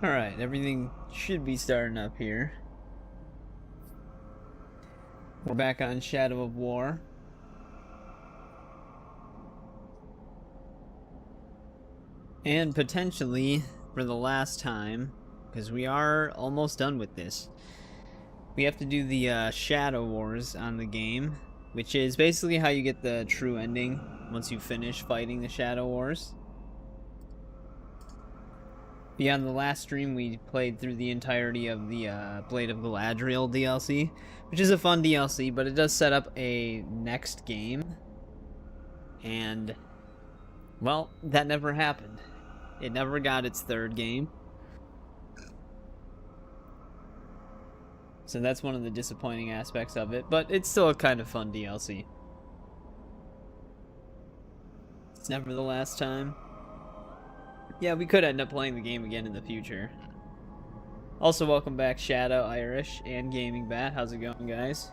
Alright, everything should be starting up here. We're back on Shadow of War. And potentially, for the last time, because we are almost done with this, we have to do the Shadow Wars on the game, which is basically how you get the true ending once you finish fighting the Shadow Wars. Beyond the last stream, we played through the entirety of the Blade of Galadriel DLC, which is a fun DLC, but it does set up a next game. And, well, that never happened. It never got its third game. So that's one of the disappointing aspects of it, but it's still a kind of fun DLC. It's never the last time. Yeah, we could end up playing the game again in the future. Also, welcome back Shadow, Irish, and Gaming Bat. How's it going, guys?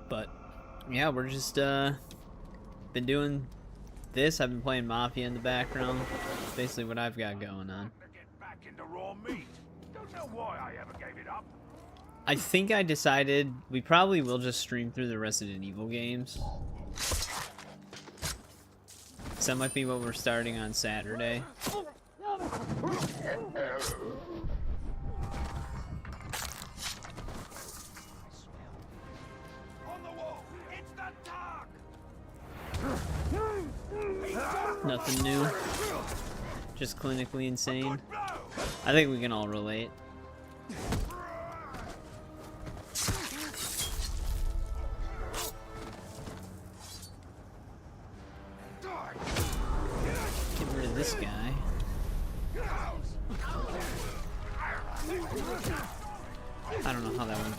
But, yeah, we're just, been doing this. I've been playing Mafia in the background. That's basically what I've got going on. Don't know why I ever gave it up. I think I decided we probably will just stream through the Resident Evil games. So that might be what we're starting on Saturday. On the wall. It's the dark. Nothing new. Just clinically insane. I think we can all relate. Get rid of this guy. I don't know how that went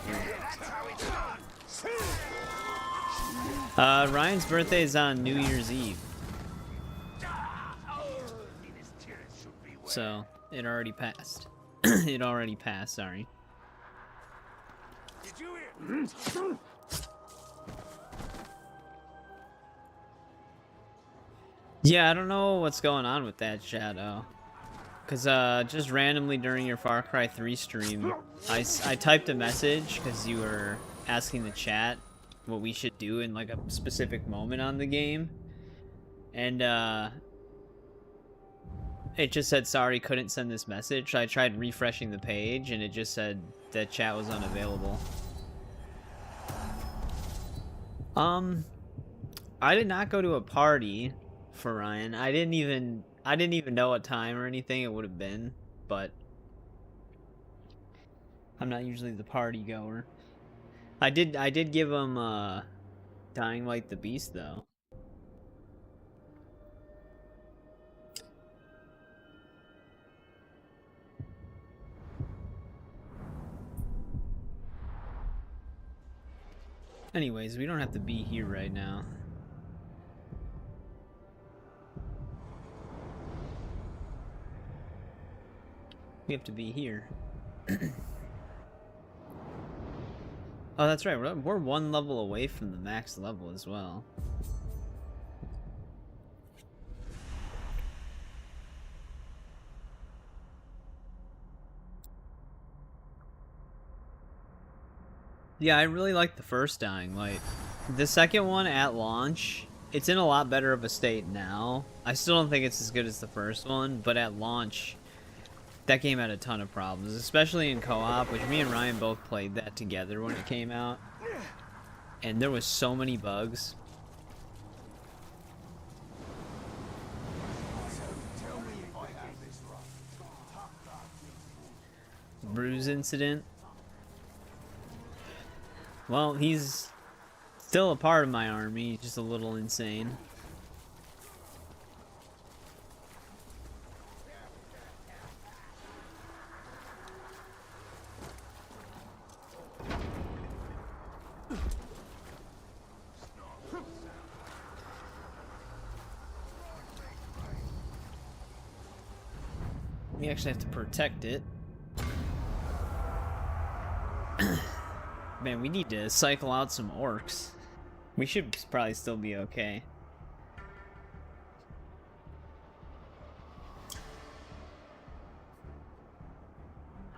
through. Ryan's birthday is on New Year's Eve. So, it already passed. It already passed, sorry. Did you hear? Yeah, I don't know what's going on with that, Shadow. Because, just randomly during your Far Cry 3 stream, I typed a message because you were asking the chat what we should do in, like, a specific moment on the game. And, it just said, sorry, couldn't send this message. I tried refreshing the page, and it just said that chat was unavailable. I did not go to a party for Ryan. I didn't even know what time or anything it would have been, but I'm not usually the party goer. I did give him Dying Light the Beast though. Anyways, we don't have to be here right now. We have to be here. Oh, that's right. We're one level away from the max level as well. Yeah, I really like the first Dying Light. The second one at launch, it's in a lot better of a state now. I still don't think it's as good as the first one, but at launch, that game had a ton of problems, especially in co-op, which me and Ryan both played that together when it came out. And there was so many bugs. Bruise incident. Well, he's still a part of my army, just a little insane. We actually have to protect it. Man, we need to cycle out some orcs. We should probably still be okay.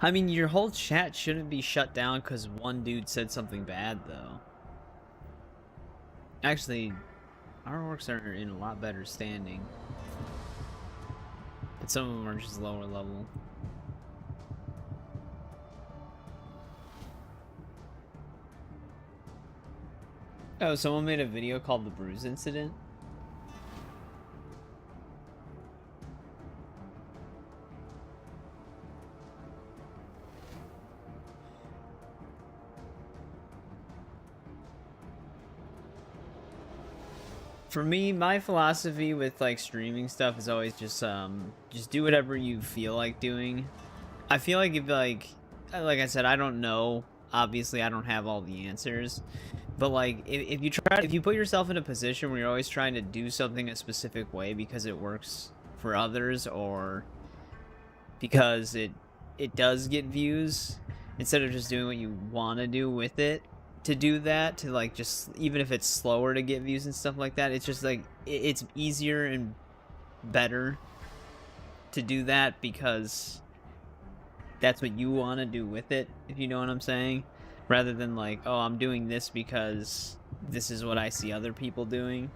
I mean, your whole chat shouldn't be shut down because one dude said something bad, though. Actually, our orcs are in a lot better standing. But some of them are just lower level. Oh, someone made a video called The Bruise Incident? For me, my philosophy with like streaming stuff is always just do whatever you feel like doing. I feel like if like I said, I don't know. Obviously, I don't have all the answers. But like if you put yourself in a position where you're always trying to do something a specific way because it works for others or because it does get views, instead of just doing what you want to do with it, to do that, to like just, even if it's slower to get views and stuff like that, it's just like it's easier and better to do that because that's what you want to do with it, if you know what I'm saying, rather than like, oh, I'm doing this because this is what I see other people doing.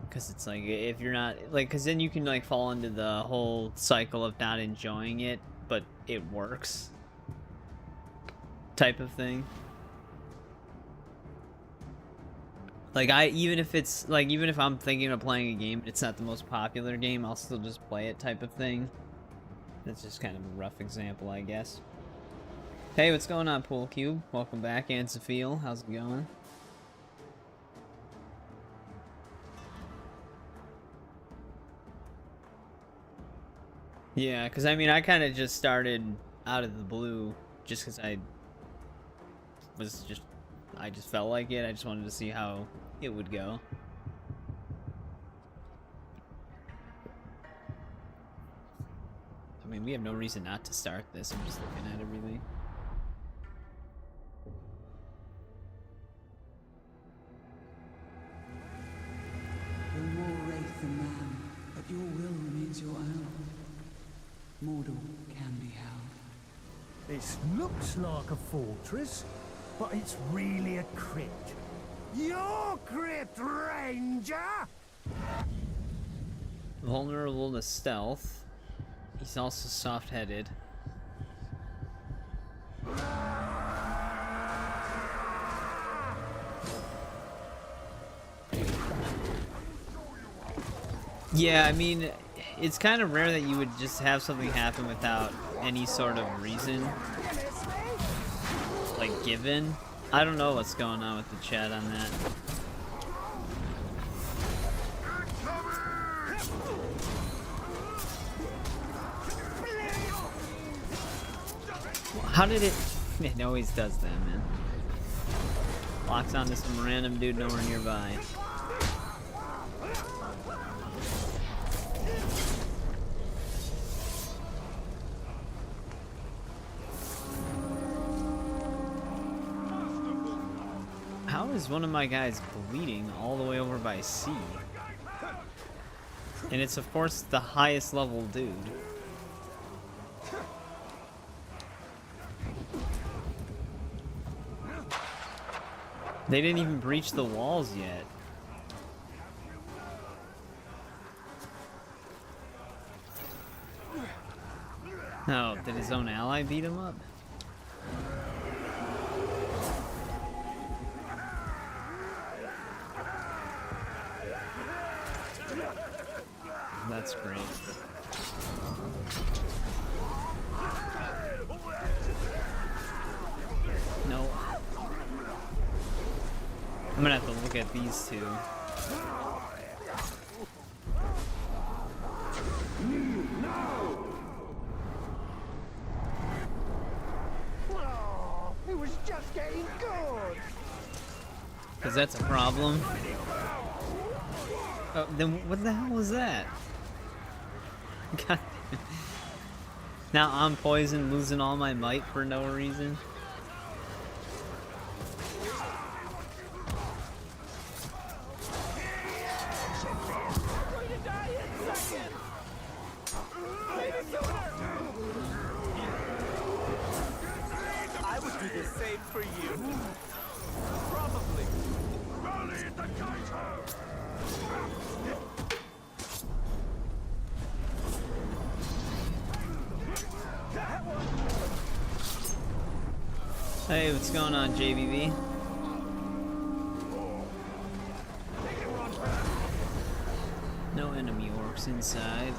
Because it's like, if you're not like, because then you can like fall into the whole cycle of not enjoying it but it works type of thing. Like, even if I'm thinking of playing a game, it's not the most popular game, I'll still just play it type of thing. That's just kind of a rough example, I guess. Hey, what's going on, Pool Cube? Welcome back, Ansofiel. How's it going? Yeah, because I mean, I kind of just started out of the blue just because I just felt like it. I just wanted to see how it would go. I mean, we have no reason not to start this. I'm just looking at everything. You're more wraith than man, but your will remains your own. Mordor can be held. This looks like a fortress, but it's really a crypt. Your crypt, Ranger! Vulnerable to stealth. He's also soft-headed. Yeah, I mean, it's kind of rare that you would just have something happen without any sort of reason, like, given. I don't know what's going on with the chat on that. How did it... It always does that, man. Locks onto some random dude nowhere nearby. How is one of my guys bleeding all the way over by C? And it's of course the highest level dude. They didn't even breach the walls yet. Oh, did his own ally beat him up? That's great. No. I'm gonna have to look at these two. Oh, it was just getting good. Because that's a problem. Oh, then what the hell was that? God damn. Now I'm poisoned, losing all my might for no reason. Going to die in seconds! Maybe sooner! I would do the same for you. Probably. Rally the Kaiser! Hey, what's going on, JBB? No enemy orcs inside.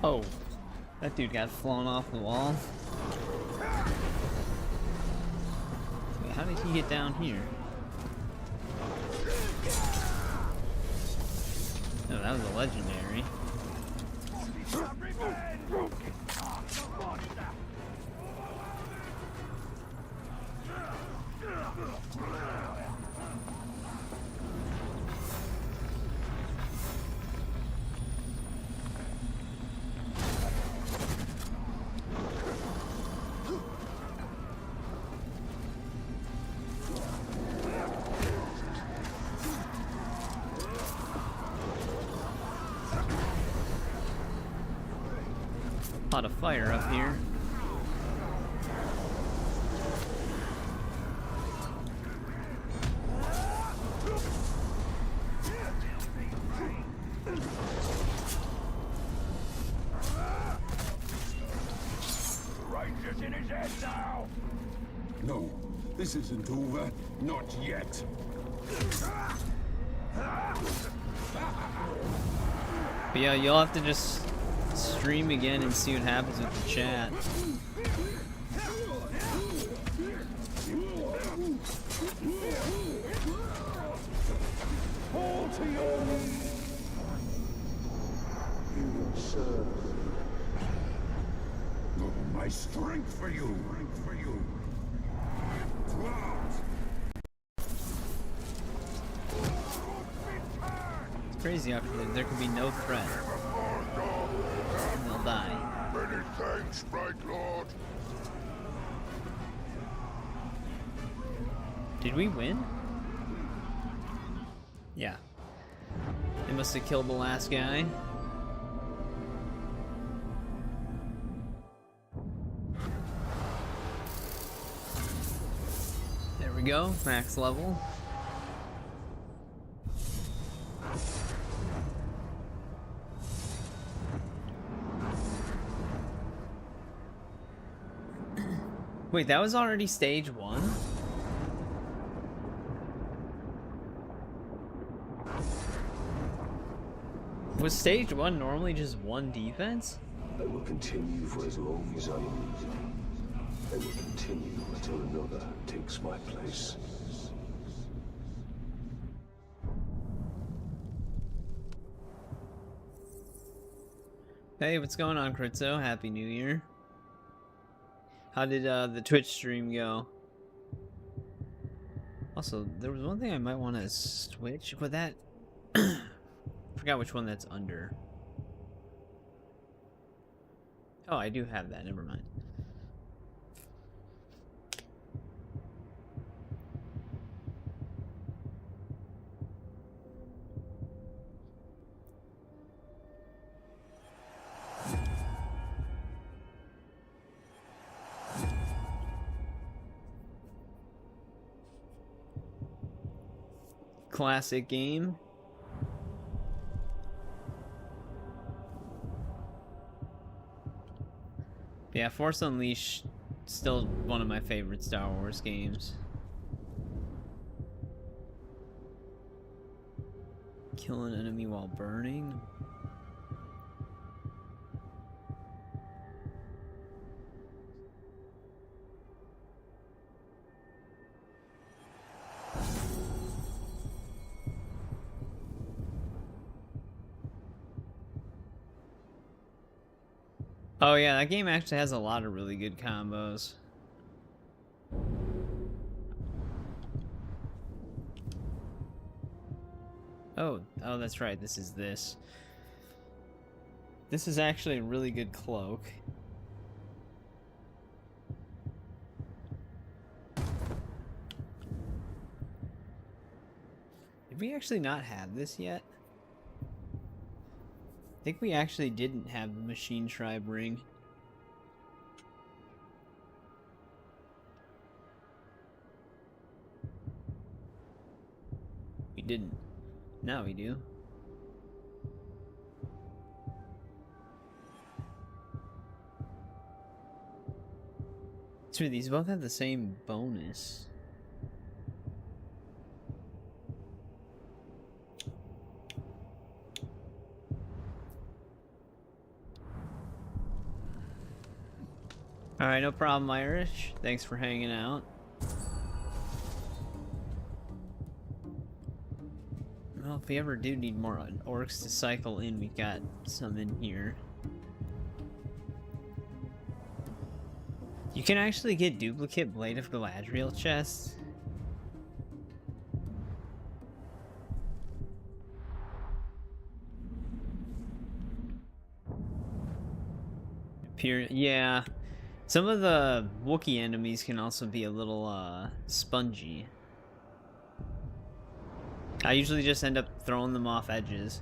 Oh, that dude got flown off the wall. Wait, how did he get down here? Oh, that was a legendary. Lot of fire up here. Ranger's in his head now! No, this isn't over. Not yet. But yeah, you'll have to just stream again and see what happens with the chat. Fall to your knees! You will serve. Oh, my strength for you. Strength for you. It's crazy after there could be no threat. And they'll die. Many thanks, Bright Lord. Did we win? Yeah. They must have killed the last guy. There we go, max level. Wait, that was already stage 1? Was stage 1 normally just 1 defense? I will continue for as long as I need. I will continue until another takes my place. Hey, what's going on, Critzo? Happy New Year. How did the Twitch stream go? Also, there was one thing I might want to switch, but that... forgot which one that's under. Oh, I do have that. Never mind. Classic game. Yeah, Force Unleashed, still one of my favorite Star Wars games. Kill an enemy while burning. Oh yeah, that game actually has a lot of really good combos. Oh, that's right. This is this. This is actually a really good cloak. Did we actually not have this yet? I think we actually didn't have the Machine Tribe ring. We didn't. Now we do. It's true, these both have the same bonus. Alright, no problem, Irish. Thanks for hanging out. Well, if we ever do need more orcs to cycle in, we got some in here. You can actually get duplicate Blade of Galadriel chests. Yeah. Some of the Wookiee enemies can also be a little, spongy. I usually just end up throwing them off edges.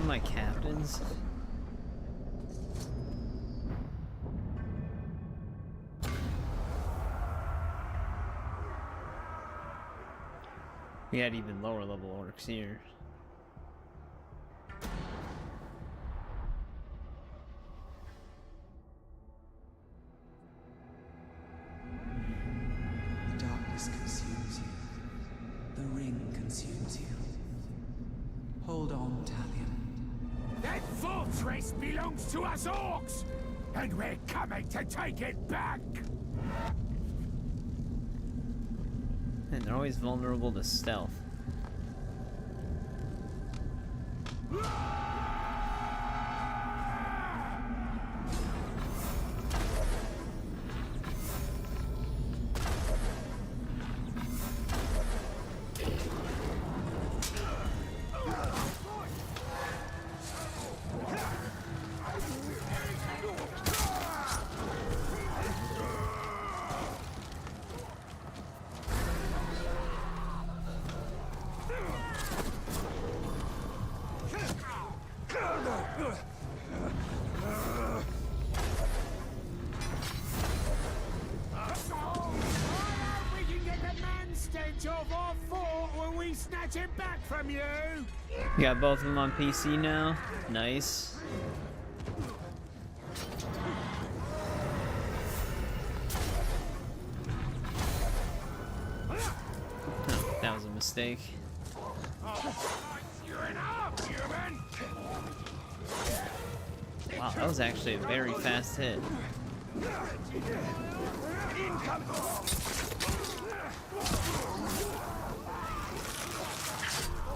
My captains. We had even lower level orcs here. The darkness consumes you. The ring consumes you. Hold on, Talion. That fortress belongs to us orcs, and we're coming to take it back. And they're always vulnerable to stealth. Of our fort when we snatch it back from you. You got both of them on PC now. Nice. Oh, that was a mistake. Wow, that was actually a very fast hit.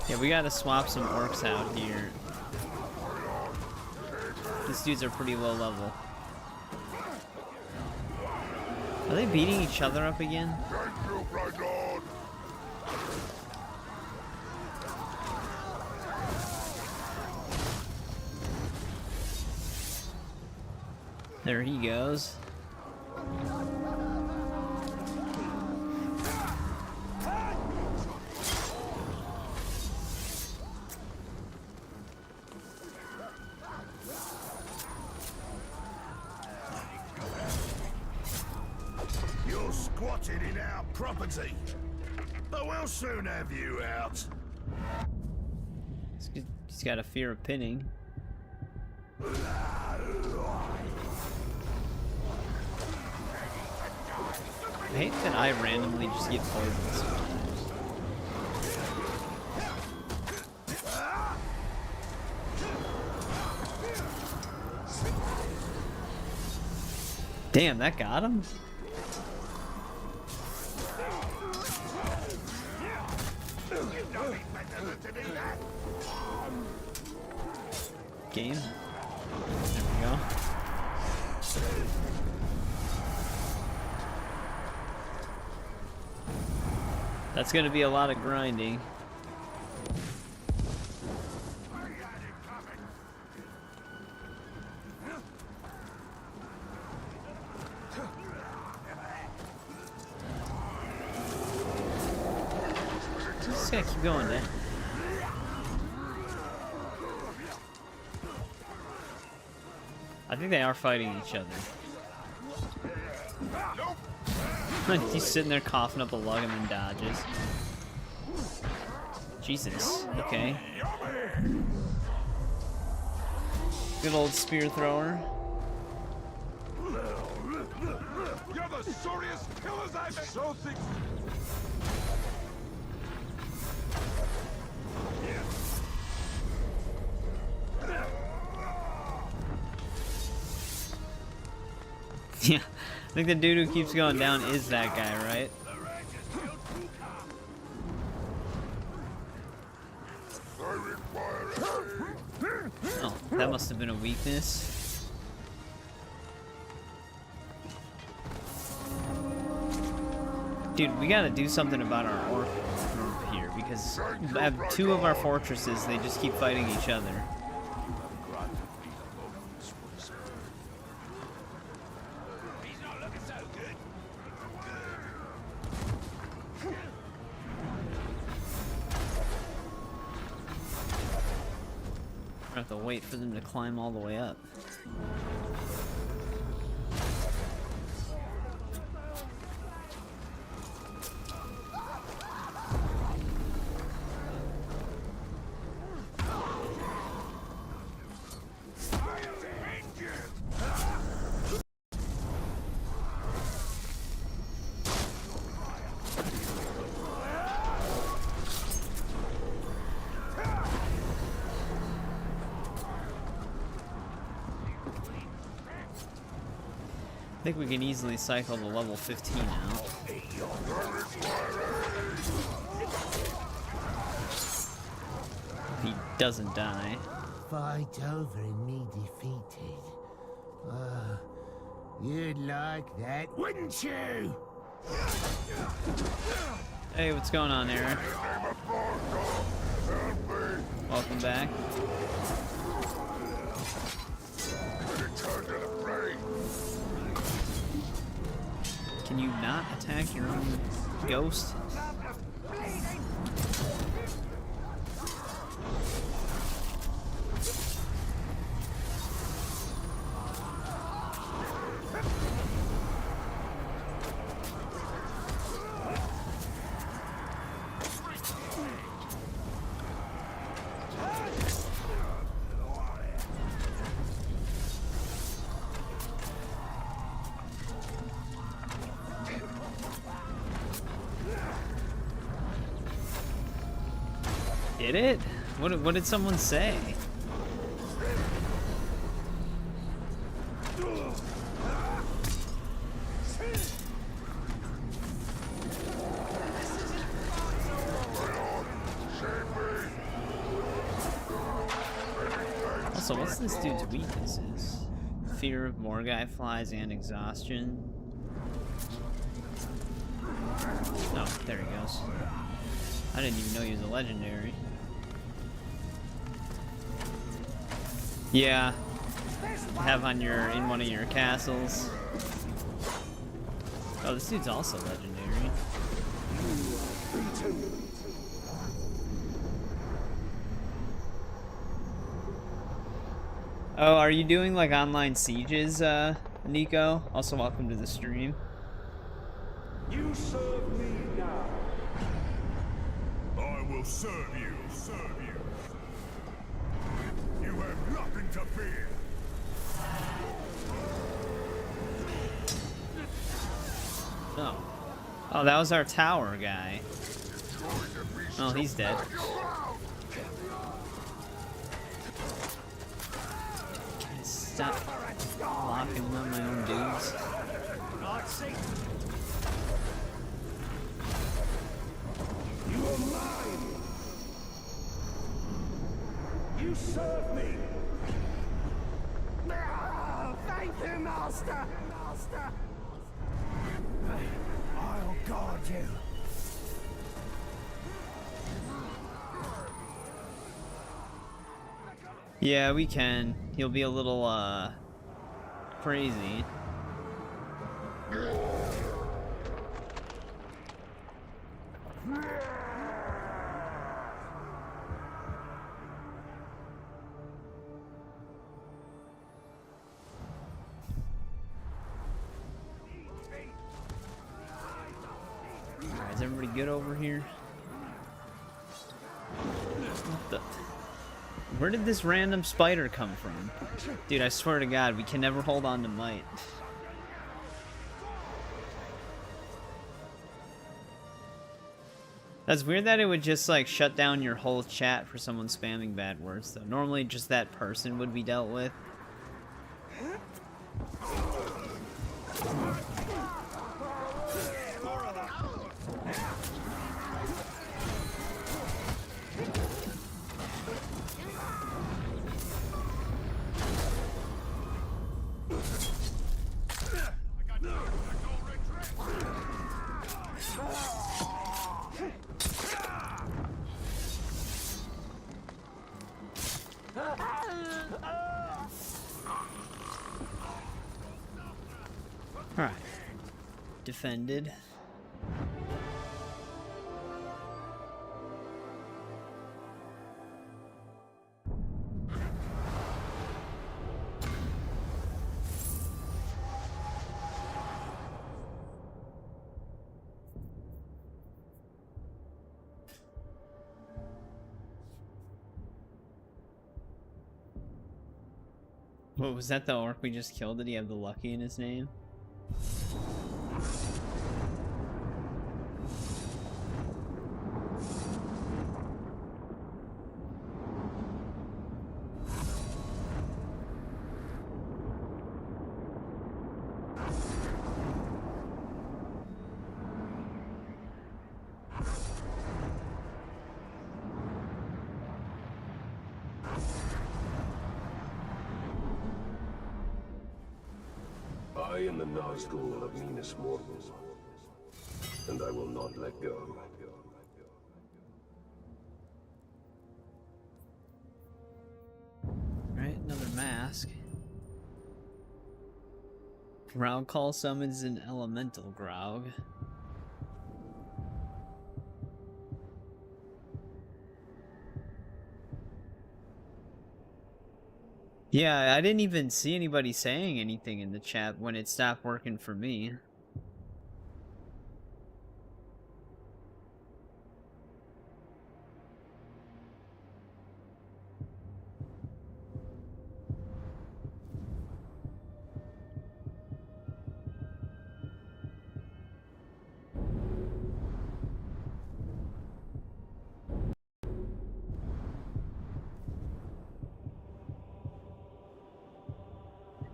Yeah, we gotta swap some orcs out here. These dudes are pretty low level. Are they beating each other up again? There he goes. You're squatted in our property, but we'll soon have you out. He's got a fear of pinning. I hate that I randomly just get poisoned sometimes. Damn, that got him? Game. There we go. That's gonna be a lot of grinding. Just gotta keep going, man. I think they are fighting each other. He's sitting there coughing up a lung and then dodges. Jesus. Okay. Good old spear thrower. You're the sorriest killers I've ever so thick. Yeah, I think the dude who keeps going down is that guy, right? Oh, that must have been a weakness. Dude, we gotta do something about our orc group here, because at 2 of our fortresses, they just keep fighting each other. I have to wait for them to climb all the way up. I think we can easily cycle to level 15 now. If he doesn't die. Fight over and me defeated. You'd like that, wouldn't you? Hey, what's going on, Eric? Welcome back. Can you not attack your own ghost? Did it? What did someone say? Also, what's this dude's weaknesses? Fear of Morgai flies and exhaustion. Oh, there he goes. I didn't even know he was a legendary. Yeah, have on your in one of your castles. Oh, this dude's also legendary. Oh, are you doing like online sieges, Nico? Also, welcome to the stream. You serve me now. I will serve you, serve you. Nothing to fear. Oh. Oh, that was our tower guy. Oh, he's dead. Can I stop locking on my own dudes? Right, see? You are mine. You serve me. Ah, thank you, Master. Master. I'll guard you. Yeah, we can. He'll be a little, crazy. Alright, is everybody good over here? What the... Where did this random spider come from? Dude, I swear to God, we can never hold on to might. That's weird that it would just, like, shut down your whole chat for someone spamming bad words, though. Normally, just that person would be dealt with. Alright. Defended. What was that, the orc we just killed? Did he have the lucky in his name? I am the Nazgul of Minas Morgul, and I will not let go. Right, another mask. Ground Call summons an elemental Graug. Yeah, I didn't even see anybody saying anything in the chat when it stopped working for me.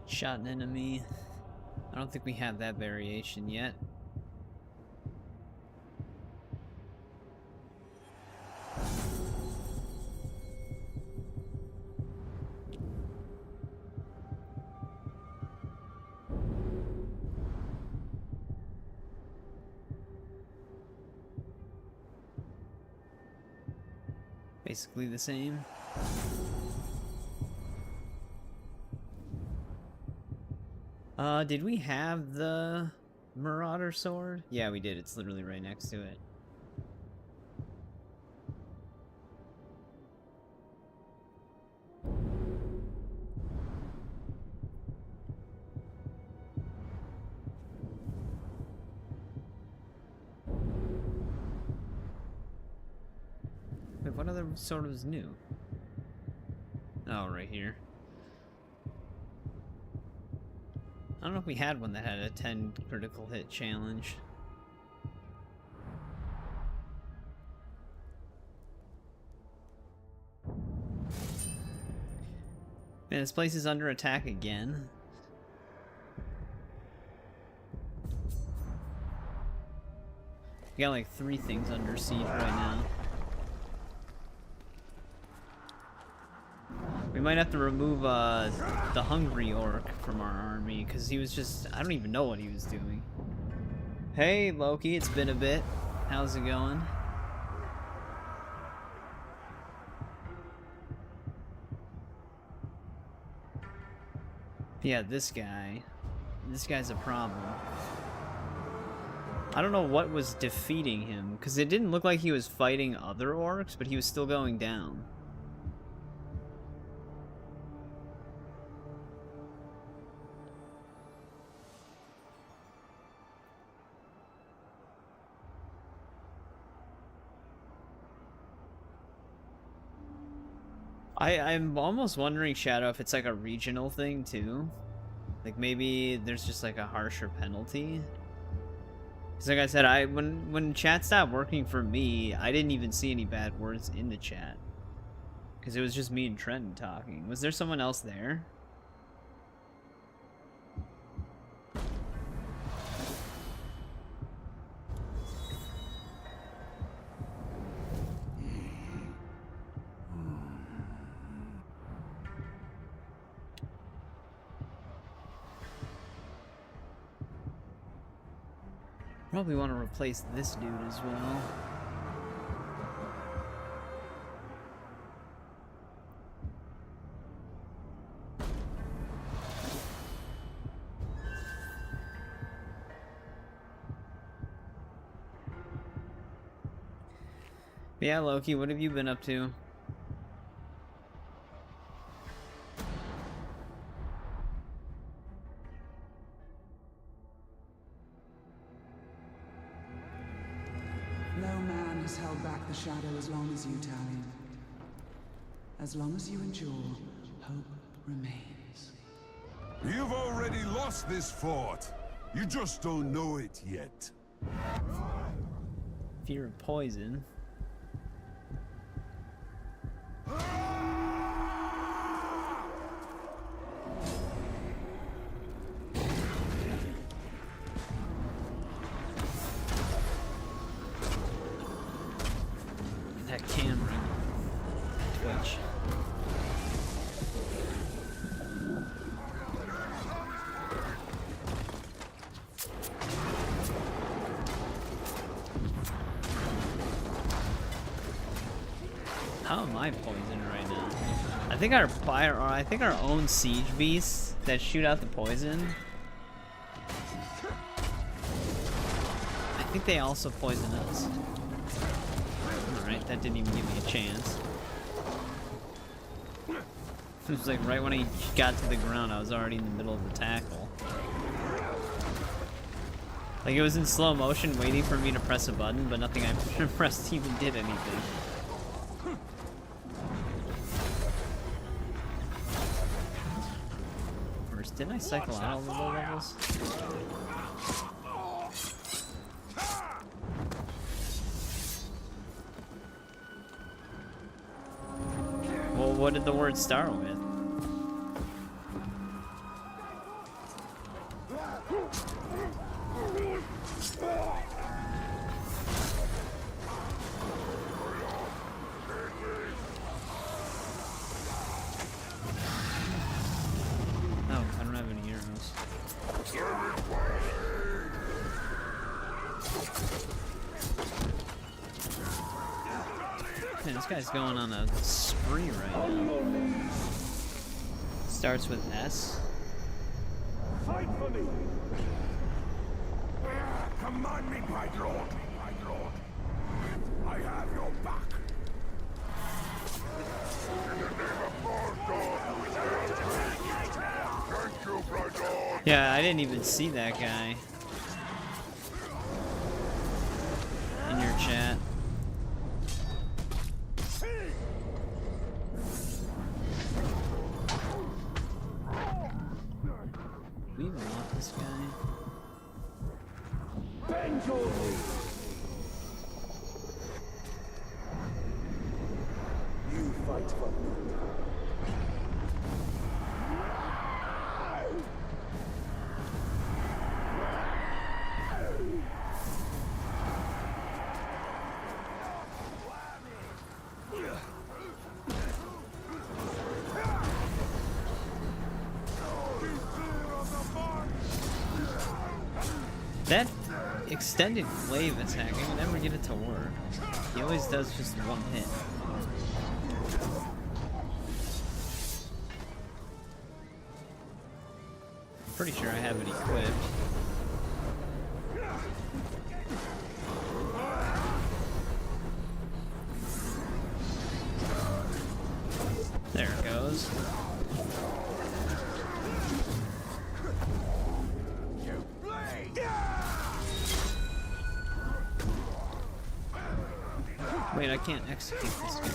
Shot an enemy. I don't think we have that variation yet. Basically the same. Did we have the Marauder sword? Yeah, we did. It's literally right next to it. Wait, what other sword was new? Oh, right here. I don't know if we had one that had a 10 critical hit challenge. Man, this place is under attack again. We got like 3 things under siege right now. We might have to remove the hungry orc from our army because he was just, I don't even know what he was doing. Hey Loki, it's been a bit. How's it going? Yeah, this guy's a problem. I don't know what was defeating him, because it didn't look like he was fighting other orcs, but he was still going down. I'm almost wondering, Shadow, if it's like a regional thing too. Like maybe there's just like a harsher penalty. Cause like I said, when chat stopped working for me, I didn't even see any bad words in the chat. Cause it was just me and Trenton talking. Was there someone else there? Probably want to replace this dude as well. Yeah, Loki, what have you been up to? No man has held back the shadow as long as you, Talion. As long as you endure, hope remains. You've already lost this fort. You just don't know it yet. Fear of poison. That camera. Twitch. How am I poisoned right now? I think our own siege beasts that shoot out the poison. I think they also poison us. Alright, that didn't even give me a chance. It was like right when I got to the ground, I was already in the middle of the tackle. Like it was in slow motion waiting for me to press a button, but nothing I pressed even did anything. First, didn't I cycle out all the low levels? Well, what did the word start with? Oh, I don't have any arrows. Man, this guy's going on a spree right now. Starts with S. Fight for me! Command me, my lord! My lord! I have your back! In the name of Mordor! Thank you, my lord! Yeah, I didn't even see that guy in your chat. We even want extended glaive attack, I can never get it to work. He always does just one hit. I'm pretty sure I have it equipped. There it goes. Wait, I can't execute this guy.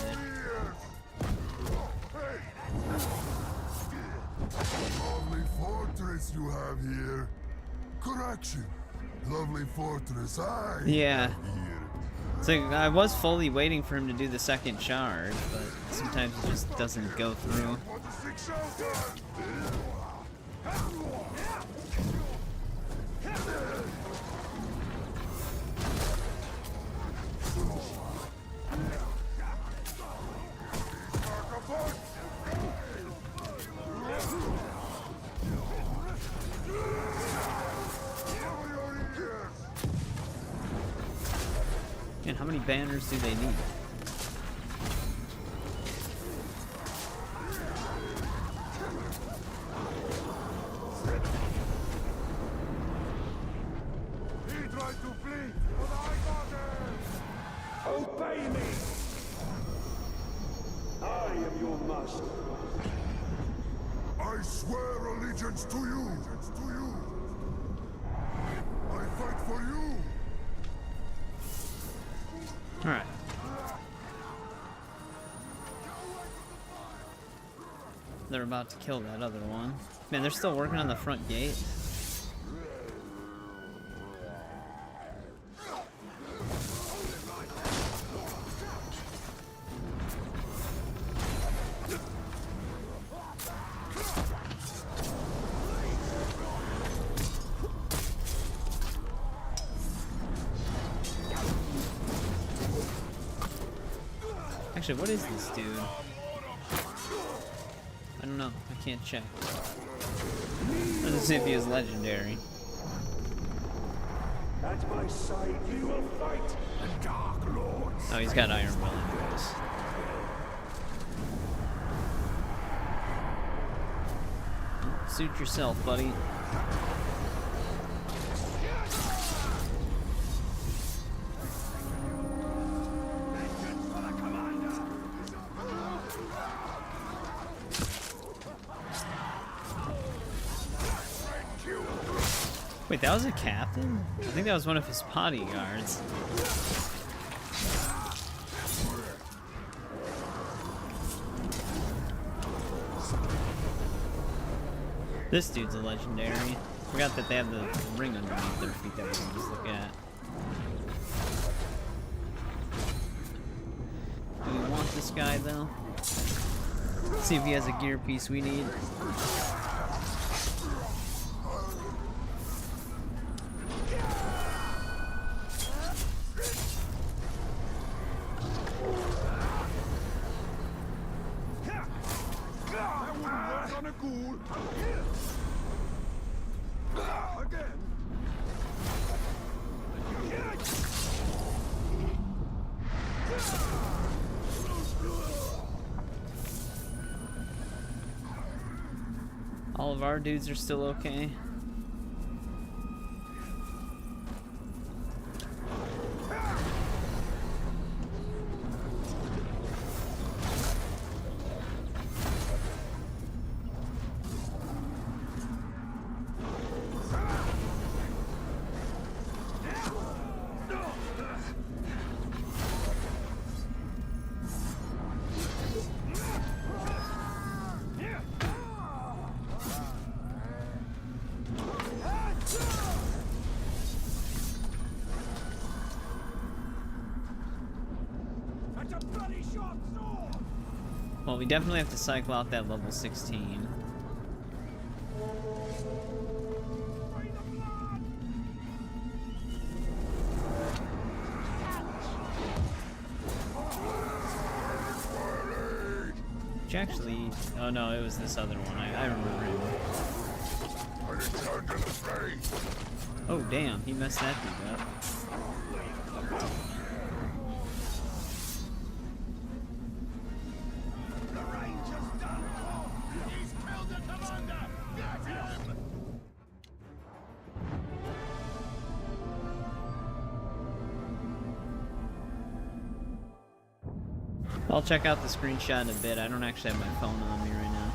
Lovely fortress you have here. Correction. Lovely fortress I Yeah. have here. It's like, I was fully waiting for him to do the second charge, but sometimes it just doesn't go through. For the 6,000! And how many banners do they need? He tried to flee, but I got him! Obey me! I am your master. I swear allegiance to you! I fight for you! Alright. They're about to kill that other one. Man, they're still working on the front gate. Actually, what is this dude? I don't know. I can't check. Let's see if he is legendary. At my side you will fight the Dark Lords. Oh, he's got Iron Will anyways. Suit yourself, buddy. Wait, that was a captain? I think that was one of his bodyguards. This dude's a legendary. Forgot that they have the ring underneath their feet that we can just look at. Do we want this guy though? Let's see if he has a gear piece we need. All of our dudes are still okay. Well, we definitely have to cycle out that level 16. Which actually... Oh no, it was this other one. I remember him. I return to the fray. Oh, damn, he messed that dude up. The Ranger's done for! He's killed the commander! Get him! I'll check out the screenshot in a bit. I don't actually have my phone on me right now.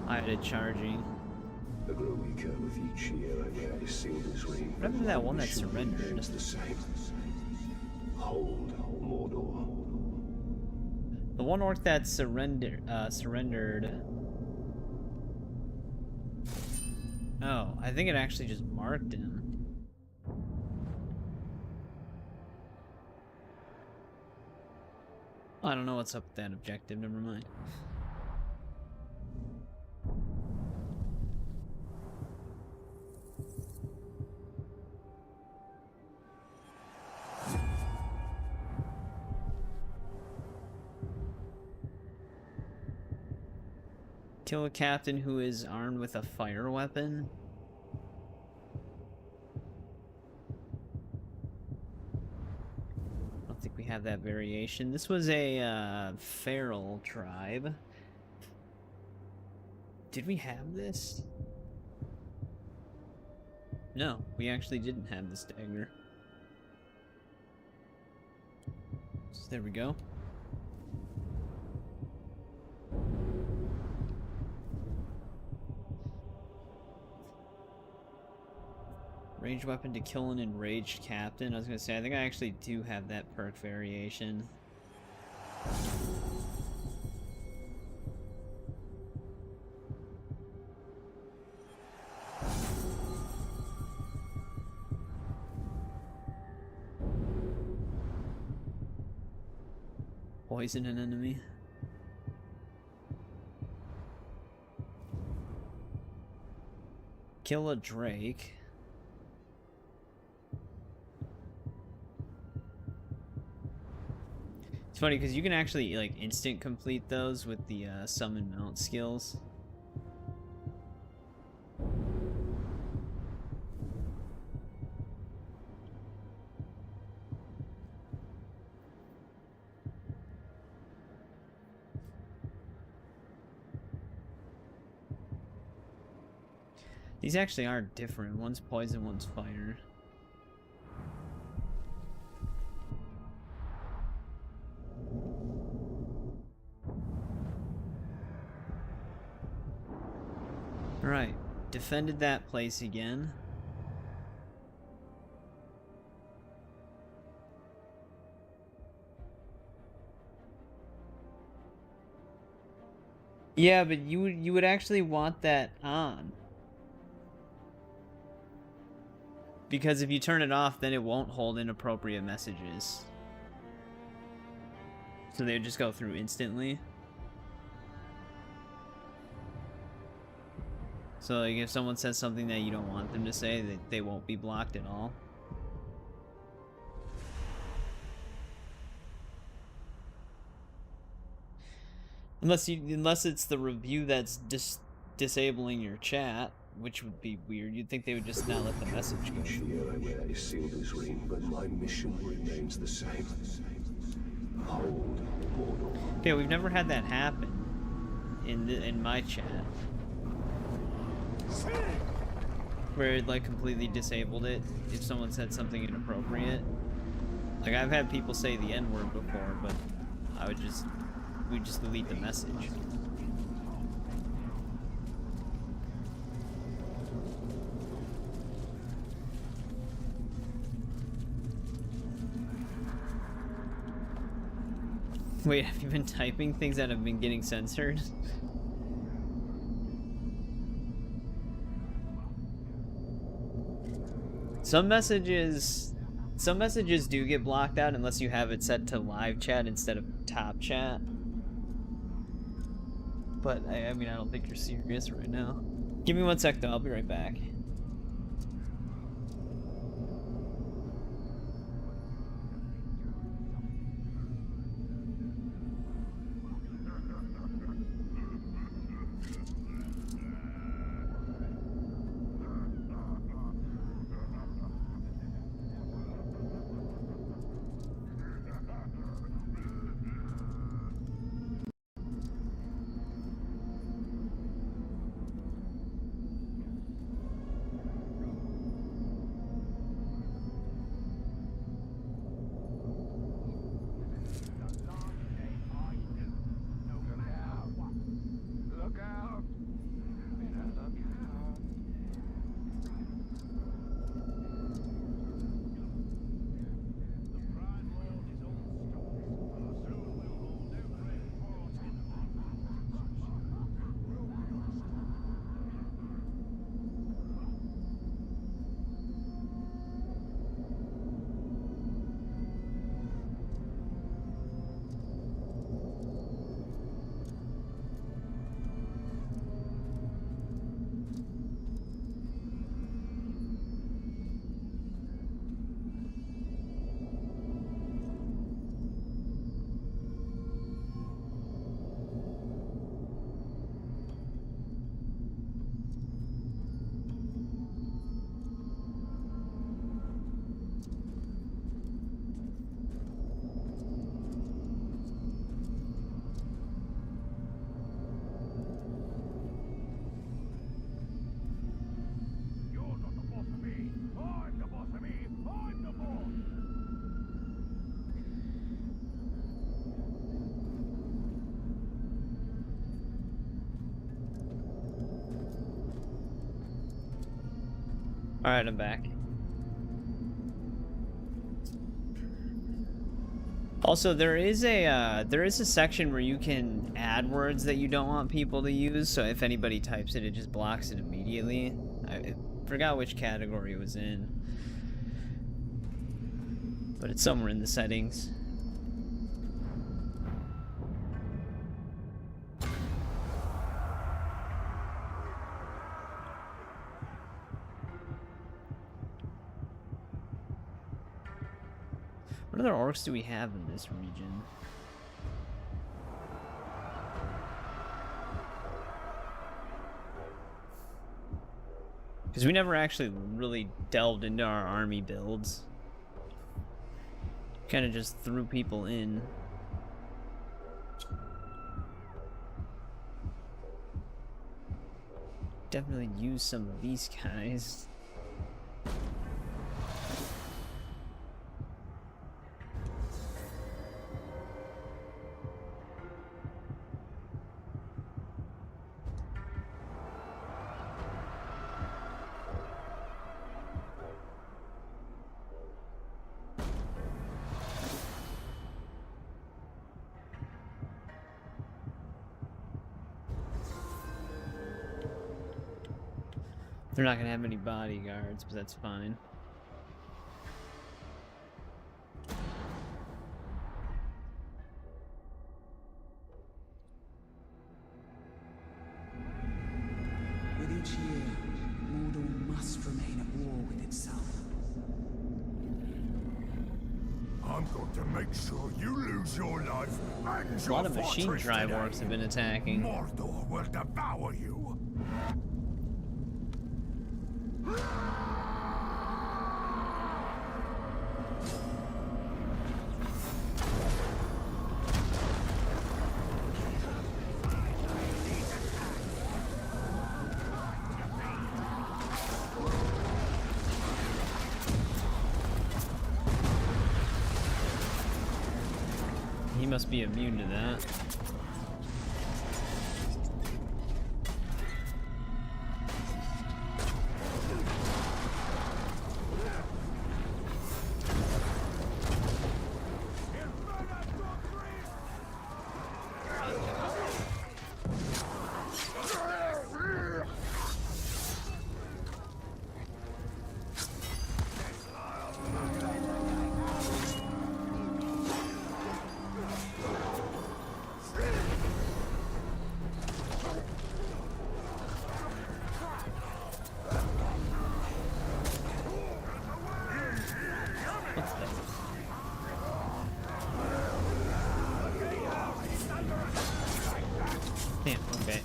I had it charging. I grow weaker with each year I wear this Silver's ring. What happened to that one that Mission surrendered? remains the same. Hold Mordor. The one orc that surrendered. Oh, I think it actually just marked him. I don't know what's up with that objective, never mind. Kill a captain who is armed with a fire weapon. I don't think we have that variation. This was a feral tribe. Did we have this? No, we actually didn't have this dagger. So there we go. Ranged weapon to kill an enraged captain. I was gonna say, I think I actually do have that perk variation. Poison an enemy. Kill a drake. It's funny because you can actually like instant complete those with the summon mount skills. These actually are different. One's poison, one's fire. Alright, defended that place again. Yeah, but you would actually want that on. Because if you turn it off, then it won't hold inappropriate messages. So they would just go through instantly. So like if someone says something that you don't want them to say, they won't be blocked at all. Unless it's the review that's disabling your chat, which would be weird. You'd think they would just not let the message go. Each year I wear this Silver's ring, but my mission remains the same. Hold Mordor. Okay, we've never had that happen in my chat. Where it like completely disabled it if someone said something inappropriate. Like I've had people say the N-word before, but we'd just delete the message. Wait, have you been typing things that have been getting censored? Some messages do get blocked out unless you have it set to live chat instead of top chat. But I mean, I don't think you're serious right now. Give me 1 sec though, I'll be right back. Alright, I'm back. Also, there is a section where you can add words that you don't want people to use, so if anybody types it, it just blocks it immediately. I forgot which category it was in, but it's somewhere in the settings. What other orcs do we have in this region? Because we never actually really delved into our army builds. Kind of just threw people in. Definitely use some of these guys. They're not gonna have any bodyguards, but that's fine. With each year, Mordor must remain at war with itself. I'm going to make sure you lose your life and A lot of machine drive orcs have been attacking. Mordor will devour you. He must be immune to that. Damn, okay.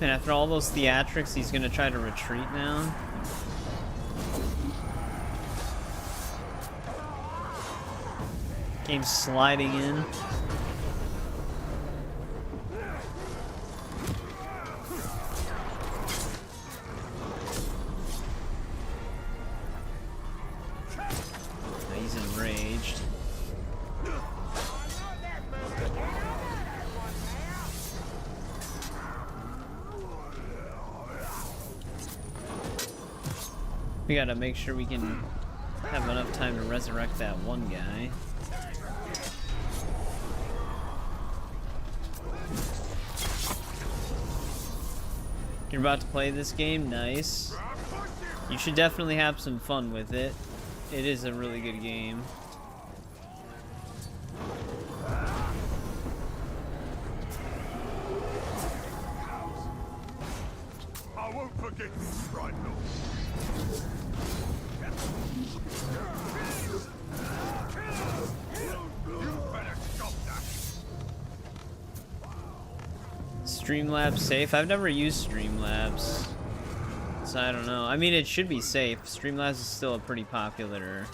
And after all those theatrics, he's gonna try to retreat now. Game's sliding in. He's enraged. We gotta make sure we can have enough time to resurrect that one guy. You're about to play this game? Nice. You should definitely have some fun with it. It is a really good game. I won't forget this, right, Lord. You better stop that. Streamlabs safe? I've never used Streamlabs, so I don't know. I mean, it should be safe. Streamlabs is still a pretty popular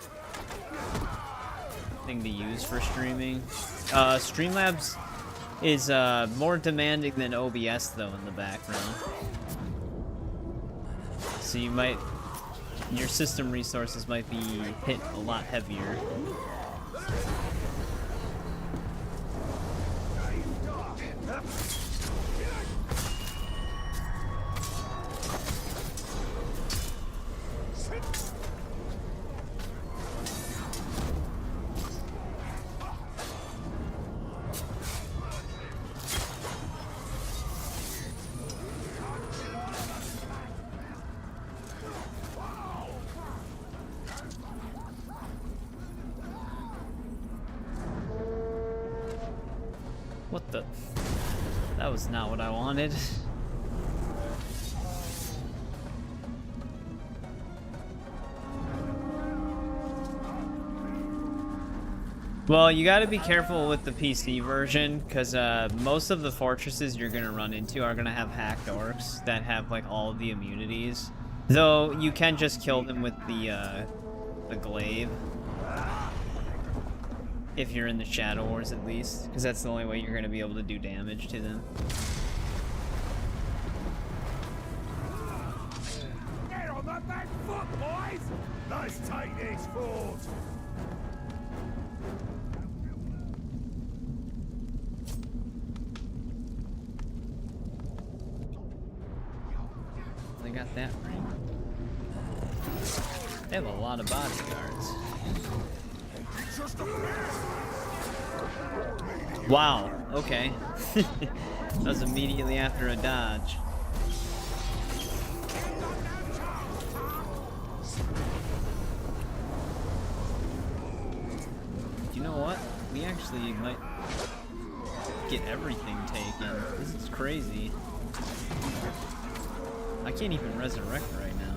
thing to use for streaming. Streamlabs is more demanding than OBS though in the background. so you might, your system resources might be hit a lot heavier. What the? That was not what I wanted. Well, you gotta be careful with the PC version, because most of the fortresses you're gonna run into are gonna have hacked orcs that have like all of the immunities. Though you can just kill them with the glaive. If you're in the Shadow Wars, at least, because that's the only way you're going to be able to do damage to them. Get on the back foot, boys! Let's take this fort! They got that right. They have a lot of bodyguards. Wow, okay. That was immediately after a dodge. You know what? We actually might get everything taken. This is crazy. I can't even resurrect right now.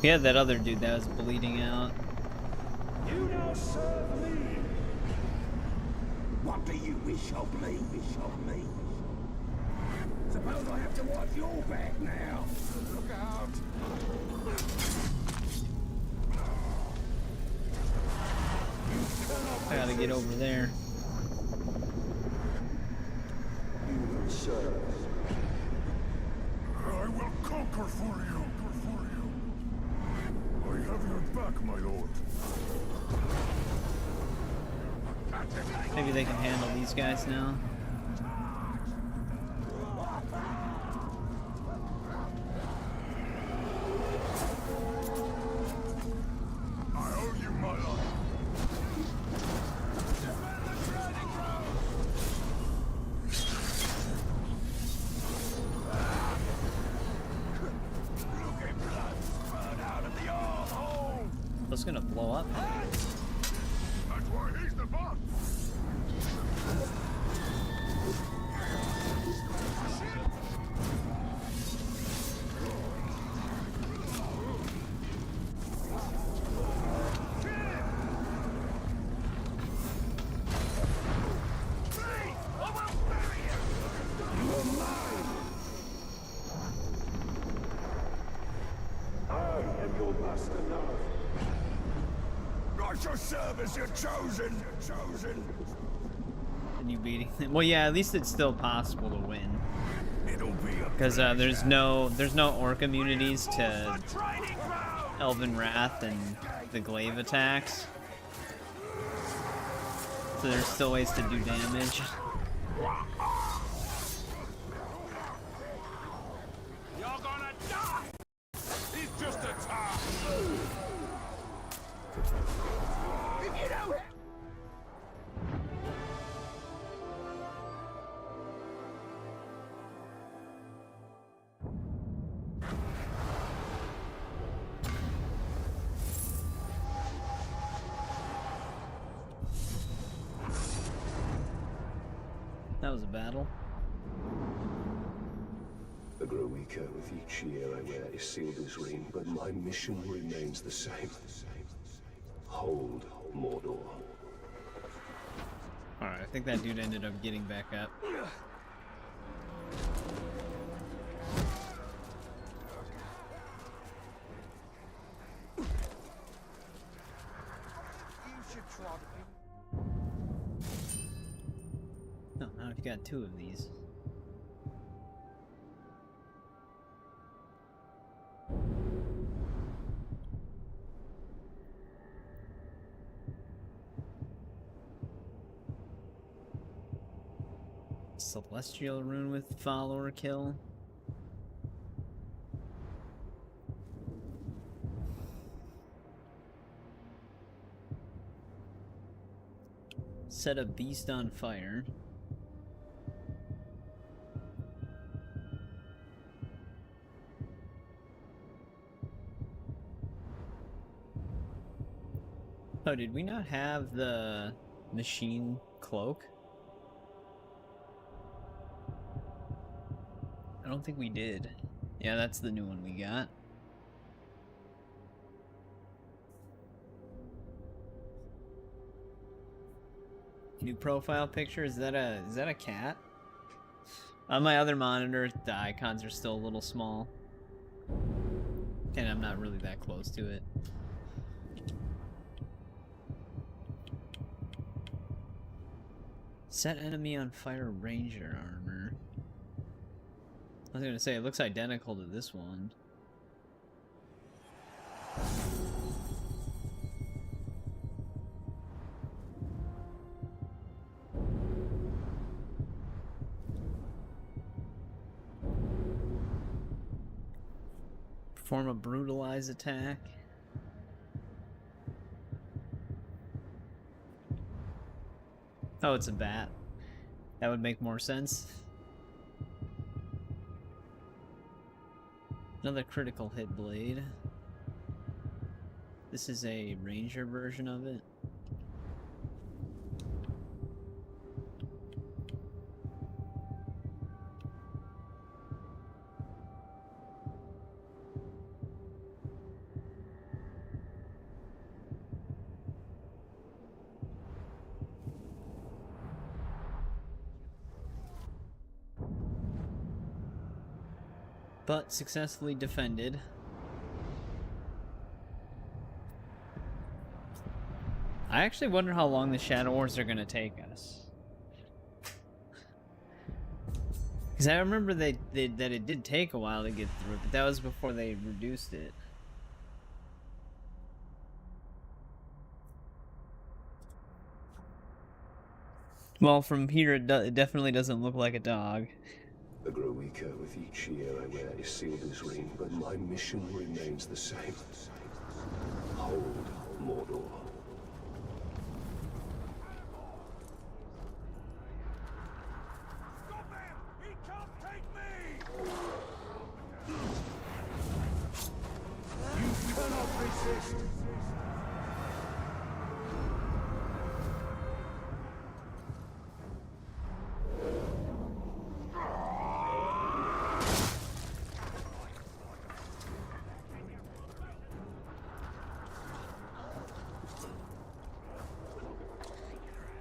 We had that other dude that was bleeding out. You now serve me! What do you wish of me? Wish of me? Suppose I have to watch your back now. Look out! I gotta get over there. You will serve. I will conquer for you. I have your back, my lord. Maybe they can handle these guys now. I owe you my life. That's gonna blow up. That's why he's the boss. I shall serve as your chosen. And you beating them. Well, yeah, at least it's still possible to win. It'll be a Because there's no orc immunities to Elven Wrath and the glaive attacks. So there's still ways to do damage. That was a battle. I grow weaker with each year I wear Isildur's ring, but my mission remains the same. Hold Mordor. Alright, I think that dude ended up getting back up. No, now you got 2 of these. Celestial rune with follower kill. Set a beast on fire. Oh, did we not have the machine cloak? I don't think we did. Yeah, that's the new one we got. New profile picture, is that a cat? On my other monitor, the icons are still a little small. And I'm not really that close to it. Set enemy on fire ranger armor. I was gonna say, it looks identical to this one. Perform a brutalize attack. Oh, it's a bat. That would make more sense. Another critical hit blade. This is a ranger version of it. But successfully defended. I actually wonder how long the Shadow Wars are gonna take us. Because I remember that it did take a while to get through, but that was before they reduced it. Well, from here it definitely doesn't look like a dog. I grow weaker with each year I wear Isildur's ring, but my mission remains the same. Hold Mordor. Stop him! He can't take me! You cannot resist.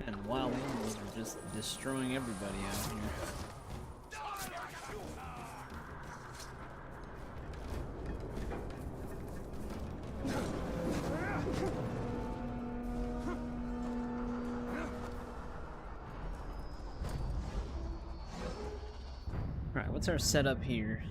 And the wild animals are just destroying everybody out here. Alright, what's our setup here?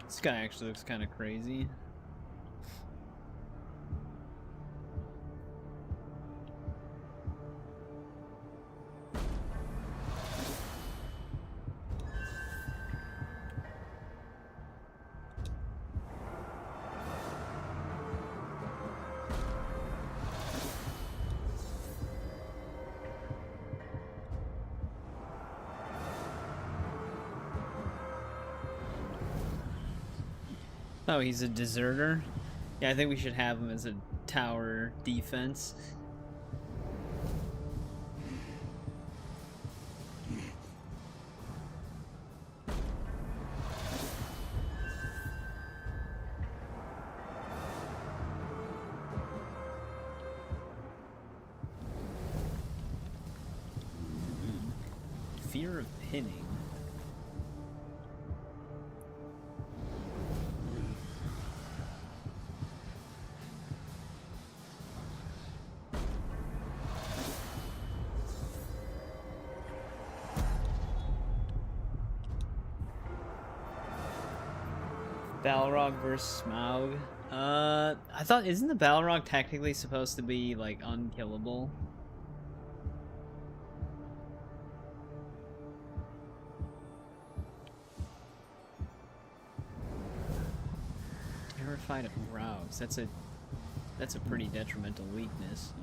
This guy actually looks kind of crazy. Oh, he's a deserter? Yeah, I think we should have him as a tower defense. Fear of pinning. Balrog versus Smaug. I thought, isn't the Balrog technically supposed to be, like, unkillable? Terrified of Rogues. That's a pretty detrimental weakness.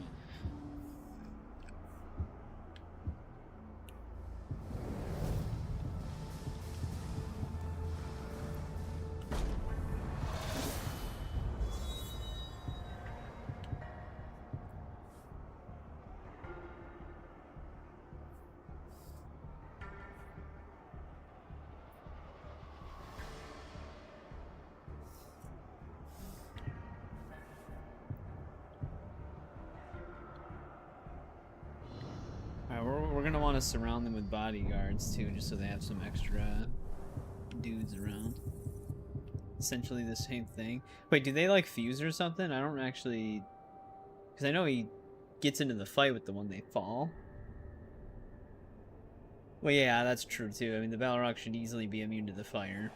We're gonna want to surround them with bodyguards too, just so they have some extra dudes around. Essentially the same thing. Wait, do they like fuse or something? I don't actually, because I know he gets into the fight with the one they fall. Well, yeah, that's true too. I mean, the Balrog should easily be immune to the fire.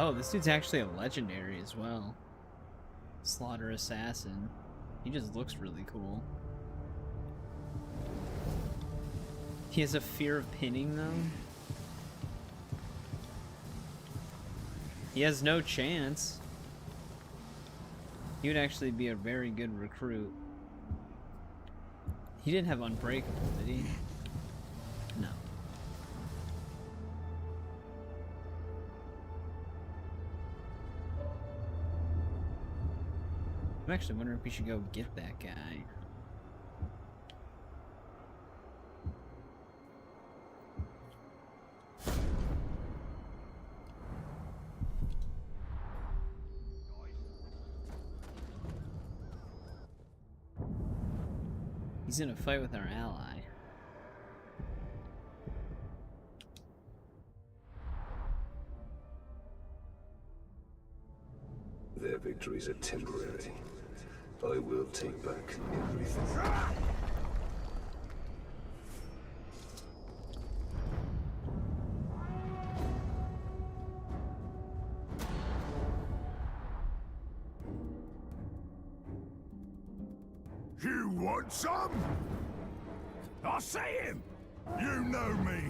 Oh, this dude's actually a legendary as well. Slaughter Assassin. He just looks really cool. He has a fear of pinning, though. He has no chance. He would actually be a very good recruit. He didn't have Unbreakable, did he? No. I'm actually wondering if we should go get that guy. He's in a fight with our ally. Their victories are temporary. I will take back everything. You want some? I see him! You know me.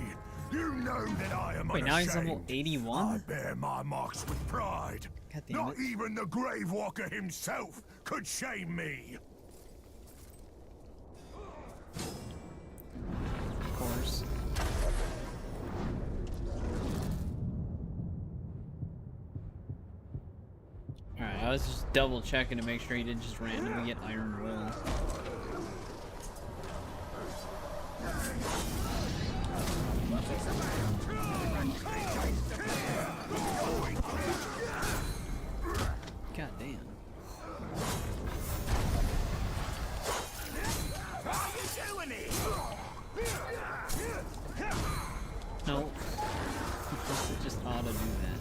You know that I am Wait, now he's level unashamed. 81? I bear my marks with pride. God damn Not it. even the Grave Walker himself could shame me. Of course. Alright, I was just double checking to make sure he didn't just randomly get Iron Will. God damn. No. It just ought to do that.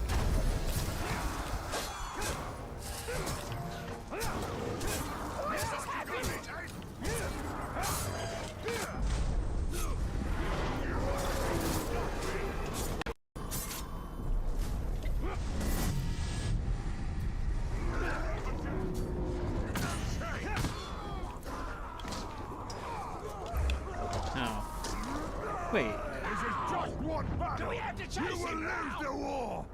Oh. Wait. This is just one battle. Do we have to chase you will lose the war.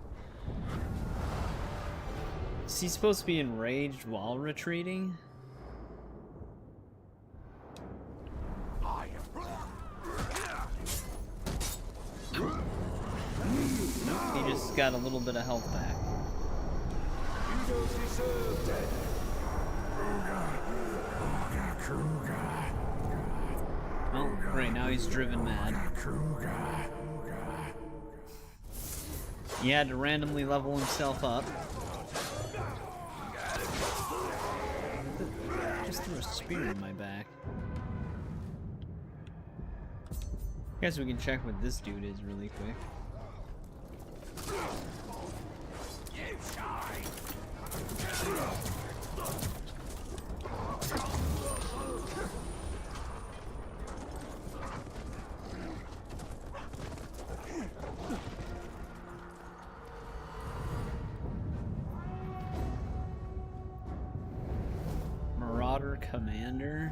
Is he supposed to be enraged while retreating? you just got a little bit of health back. You don't deserve death. Oh, great, now he's driven mad. He had to randomly level himself up. Just threw a spear in my back. Guess we can check what this dude is really quick. Marauder Commander.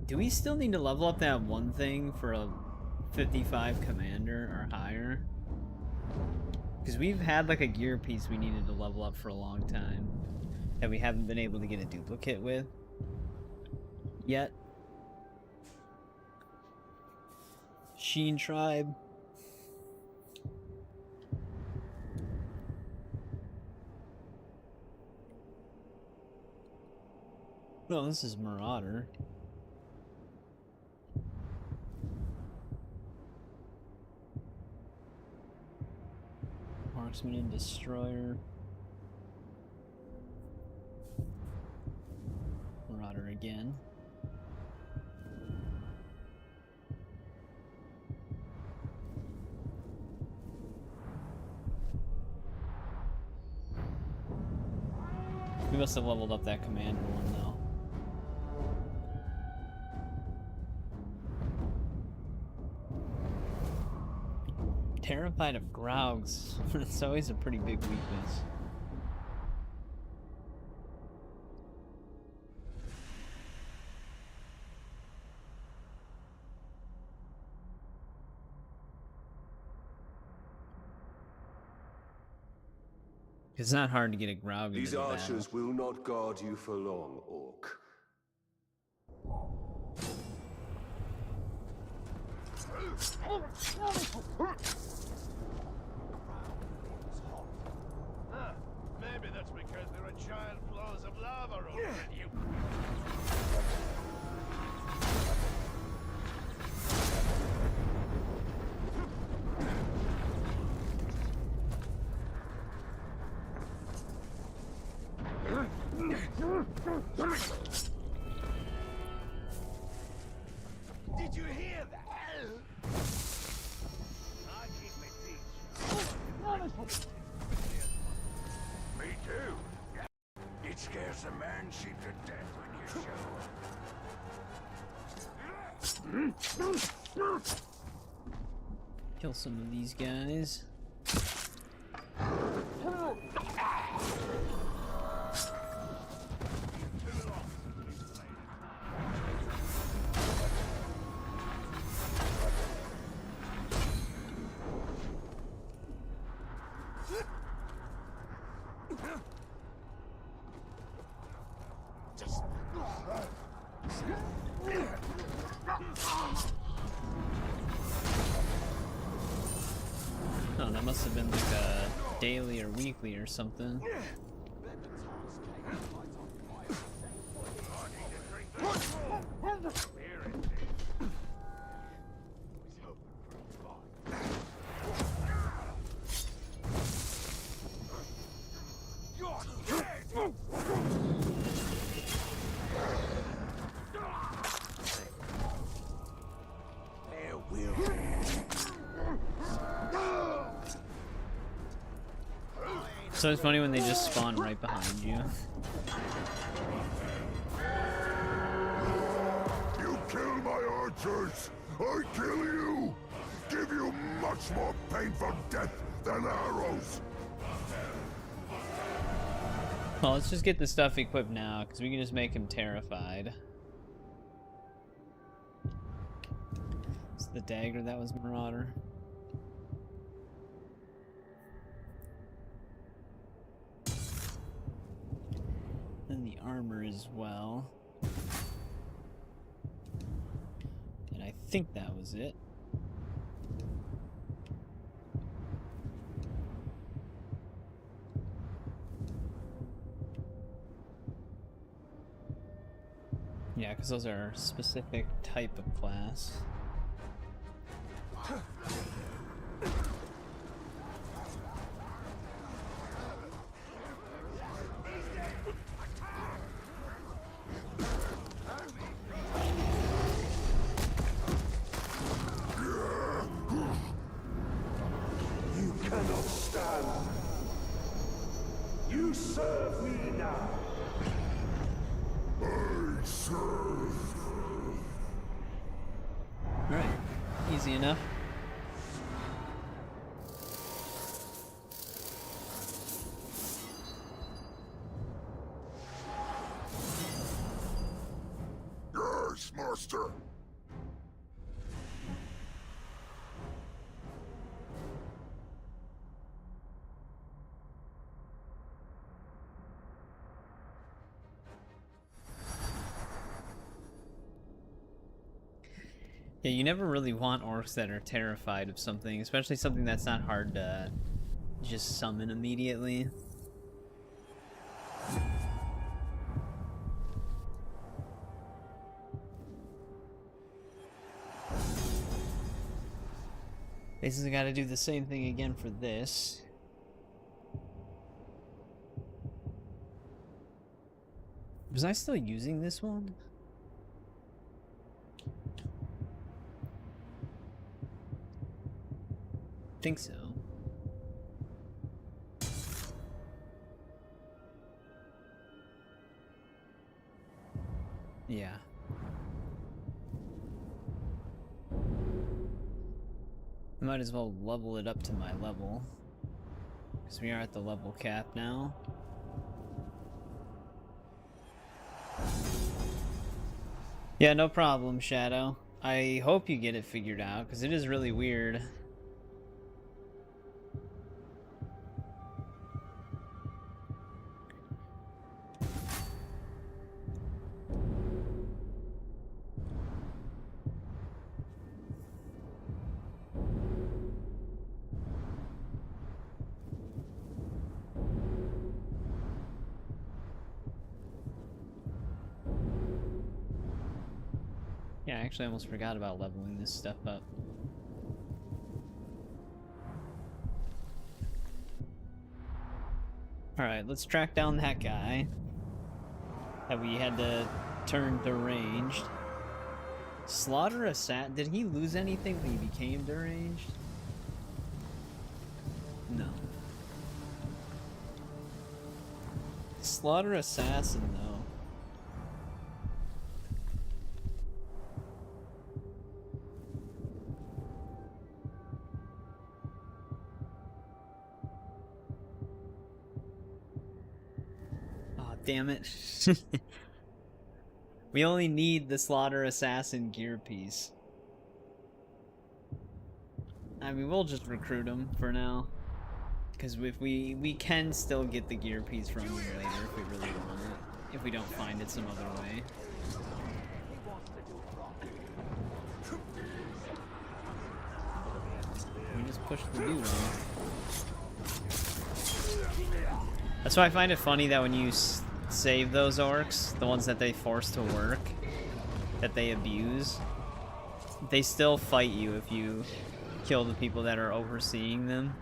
Do we still need to level up that one thing for a 55 commander or higher? Because we've had like a gear piece we needed to level up for a long time that we haven't been able to get a duplicate with yet. Sheen Tribe. No, this is Marauder. Marksman and Destroyer. Marauder again. We must have leveled up that commander one though. Terrified of Graugs. It's always a pretty big weakness. It's not hard to get a Graug into These the archers battle. will not guard you for long, Orc. Maybe that's because there are giant flows of lava over you. Did you hear that? I keep my teeth. Me too. It scares a man sheep to death when you show. Kill some of these guys. Oh, that must have been like a daily or weekly or something. So it's funny when they just spawn right behind you. You kill my archers, I kill you! Give you much more painful death than arrows! Well, let's just get the stuff equipped now, because we can just make him terrified. It's the dagger that was Marauder. And the armor as well. And I think that was it. Yeah, because those are a specific type of class. You cannot stand. You serve me now. I serve. Alright, easy enough. Yes, master. Yeah, you never really want orcs that are terrified of something, especially something that's not hard to just summon immediately. Basically gotta do the same thing again for this. Was I still using this one? Think so. Yeah. I might as well level it up to my level, because we are at the level cap now. Yeah, no problem, Shadow. I hope you get it figured out, because it is really weird. Yeah, I actually almost forgot about leveling this stuff up. Alright, let's track down that guy that we had to turn deranged. Slaughter a sat. Did he lose anything when he became deranged? No. Slaughter assassin though. Damn it. We only need the Slaughter Assassin gear piece. I mean, we'll just recruit him for now. Because if we can still get the gear piece from him later if we really want it. If we don't find it some other way. We just push the dude on. That's why I find it funny that when you save those orcs, the ones that they force to work, that they abuse, they still fight you if you kill the people that are overseeing them.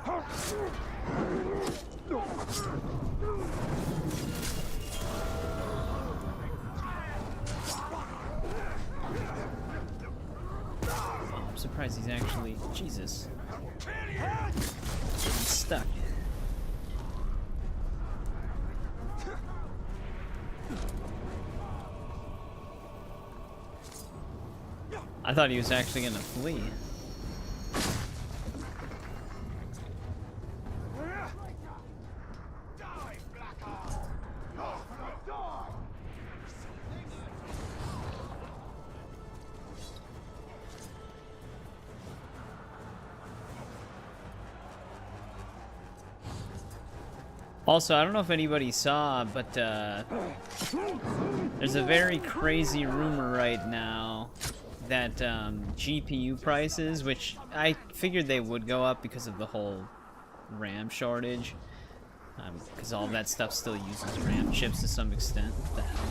Oh, I'm surprised he's actually... Jesus. He's stuck. I thought he was actually gonna flee. Also, I don't know if anybody saw, but there's a very crazy rumor right now that GPU prices, which I figured they would go up because of the whole RAM shortage, Because all that stuff still uses RAM chips to some extent. What the hell?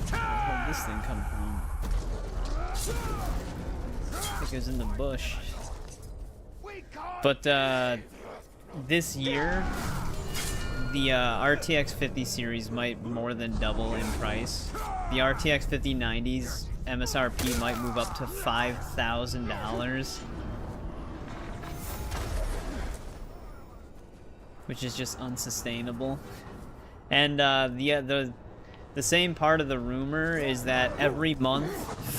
Where did this thing come from? I think it was in the bush. But this year, the RTX 50 series might more than double in price. The RTX 5090's MSRP might move up to $5,000. Which is just unsustainable. And the same part of the rumor is that every month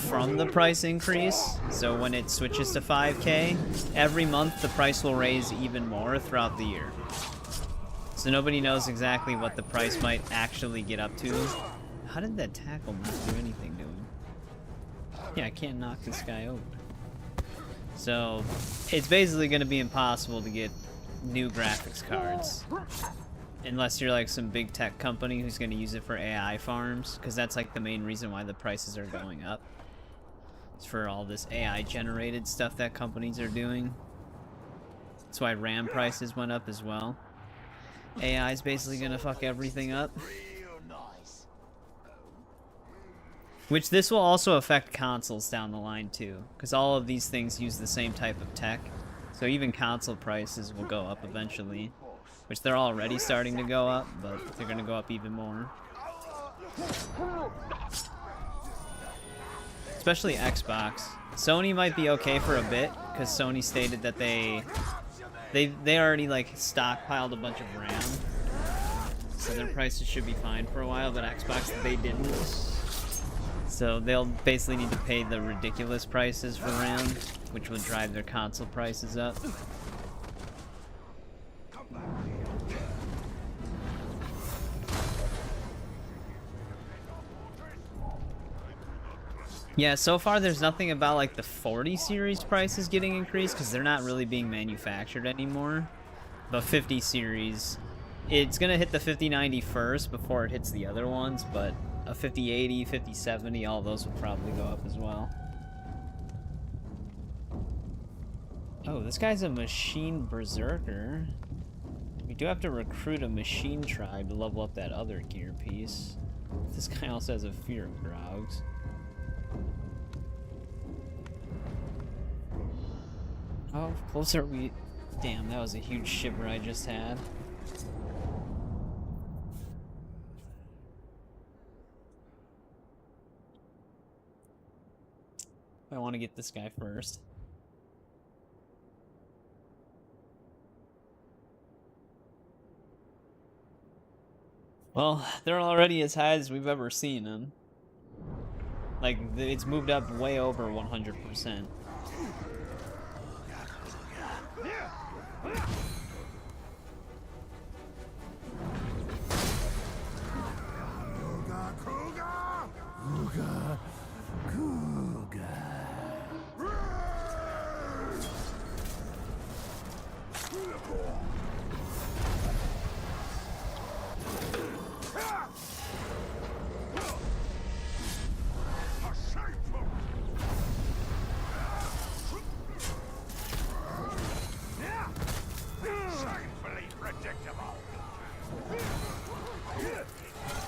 from the price increase, so when it switches to 5K, every month the price will raise even more throughout the year. So nobody knows exactly what the price might actually get up to. How did that tackle not do anything to him? Yeah, I can't knock this guy over. So it's basically going to be impossible to get new graphics cards unless you're like some big tech company who's going to use it for AI farms, because that's like the main reason why the prices are going up. It's for all this AI generated stuff that companies are doing. That's why RAM prices went up as well. AI is basically going to fuck everything up. Which this will also affect consoles down the line too, because all of these things use the same type of tech. So even console prices will go up eventually, which they're already starting to go up, but they're going to go up even more. Especially Xbox. Sony might be okay for a bit, because Sony stated that they already like stockpiled a bunch of RAM, so their prices should be fine for a while, but Xbox, they didn't. So they'll basically need to pay the ridiculous prices for RAM, which will drive their console prices up. Yeah, so far there's nothing about like the 40 series prices getting increased, because they're not really being manufactured anymore. The 50 series, it's gonna hit the 5090 first before it hits the other ones, but a 5080, 5070, all those will probably go up as well. Oh, this guy's a machine berserker. We do have to recruit a machine tribe to level up that other gear piece. This guy also has a fear of Grogs. How close are we? Damn, that was a huge shiver I just had. I want to get this guy first. Well, they're already as high as we've ever seen them. Like, it's moved up way over 100%.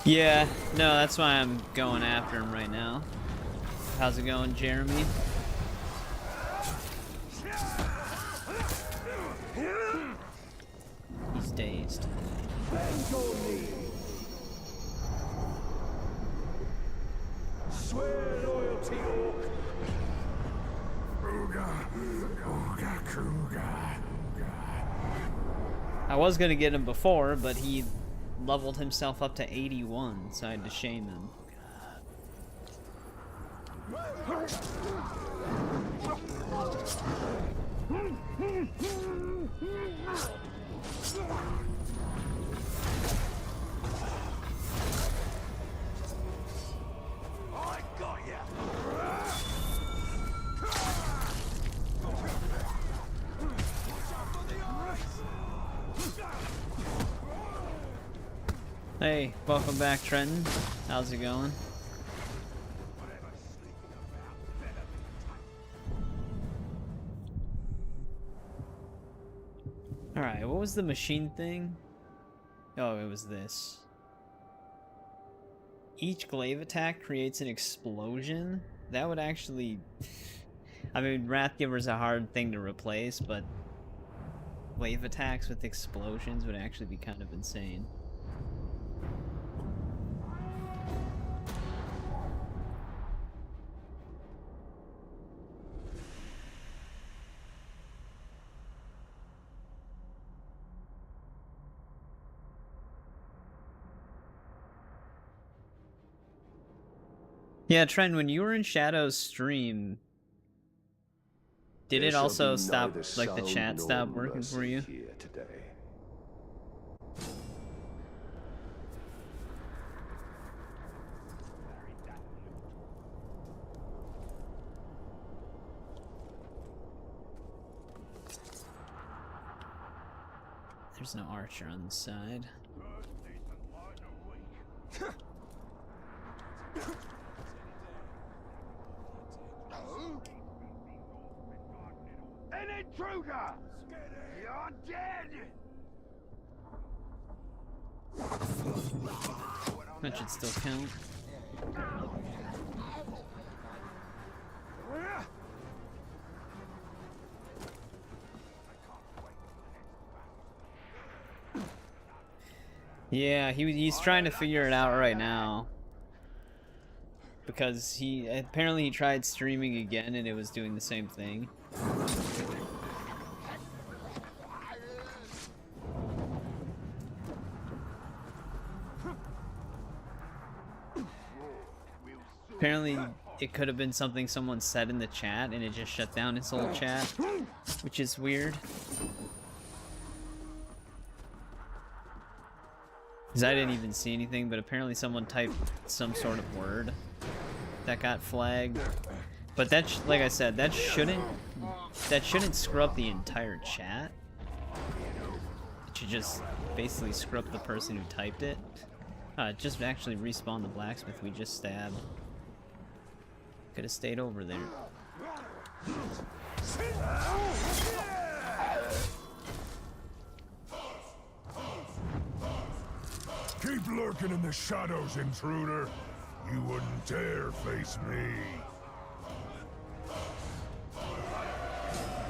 Yeah, no, that's why I'm going after him right now. How's it going, Jeremy? He's dazed. Swear loyalty, Orc. Ooga, ooga, ooga. I was gonna get him before, but he leveled himself up to 81, so I had to shame him. I got ya. Hey, welcome back, Trenton. How's it going? Alright, what was the machine thing? Oh, it was this. Each glaive attack creates an explosion? That would actually... I mean, Wrathgiver's a hard thing to replace, but glaive attacks with explosions would actually be kind of insane. Yeah, Trent, when you were in Shadow's stream, did it also stop, like the chat stopped working for you? Here today. There's no archer on the side. An intruder! You're dead! That should still count. Yeah, he's trying to figure it out right now. Because he apparently tried streaming again and it was doing the same thing. Apparently it could have been something someone said in the chat and it just shut down his whole chat, which is weird. Because I didn't even see anything, but apparently someone typed some sort of word that got flagged. But that, like I said, that shouldn't screw up the entire chat. It should just basically screw up the person who typed it. Just actually respawn the blacksmith we just stabbed. Could have stayed over there. Keep lurking in the shadows, intruder. You wouldn't dare face me.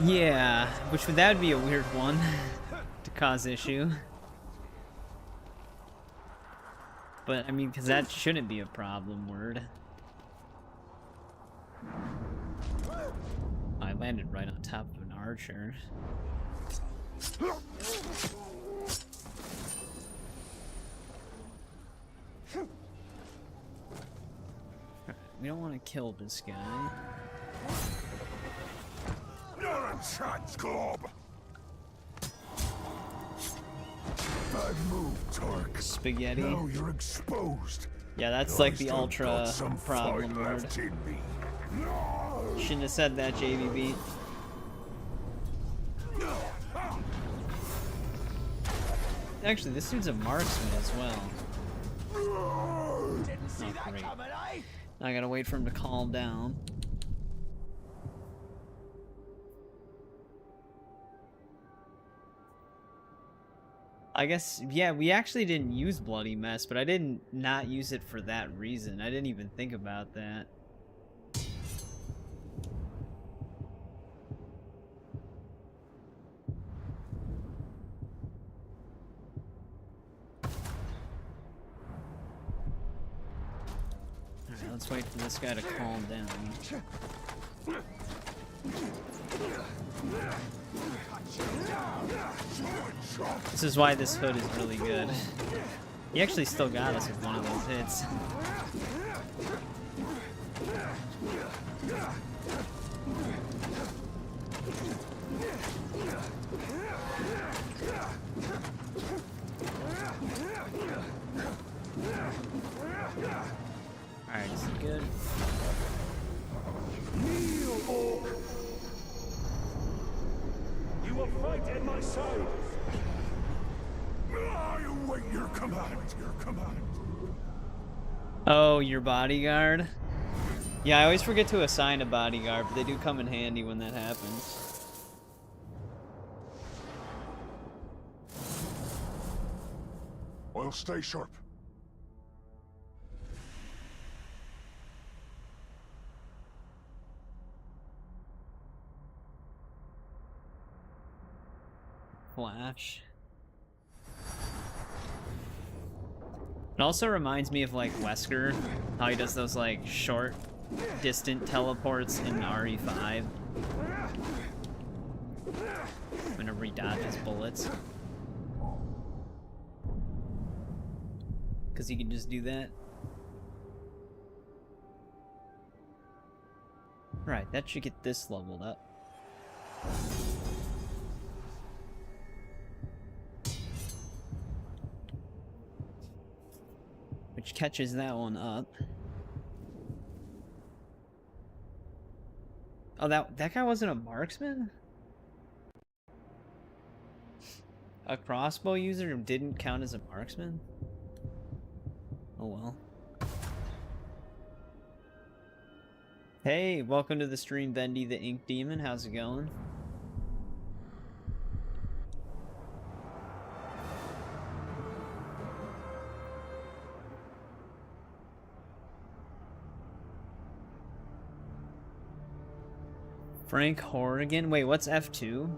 Yeah, that would be a weird one to cause issue. But I mean, because that shouldn't be a problem word. I landed right on top of an archer. We don't want to kill this guy. Not a chance, Glob. Bad move, Tark. Spaghetti. Now you're exposed. Yeah, that's like the ultra problem word. Left in me. Shouldn't have said that, JVB. Actually, this dude's a marksman as well. Oh, great. I gotta wait for him to calm down. I guess, yeah, we actually didn't use Bloody Mess, but I didn't not use it for that reason. I didn't even think about that. Alright, let's wait for this guy to calm down. This is why this hood is really good. He actually still got us with one of those hits. Alright, is he good? You will fight at my side. I await your command. Your command. Oh, your bodyguard? Yeah, I always forget to assign a bodyguard, but they do come in handy when that happens. I'll stay sharp. Flash. It also reminds me of like Wesker, how he does those like short, distant teleports in RE5. Whenever he dodges bullets. Because he can just do that. Right, that should get this leveled up. Which catches that one up. Oh, that guy wasn't a marksman? A crossbow user didn't count as a marksman? Oh well. Hey, welcome to the stream, Bendy the Ink Demon. How's it going? Frank Horrigan? Wait, what's F2?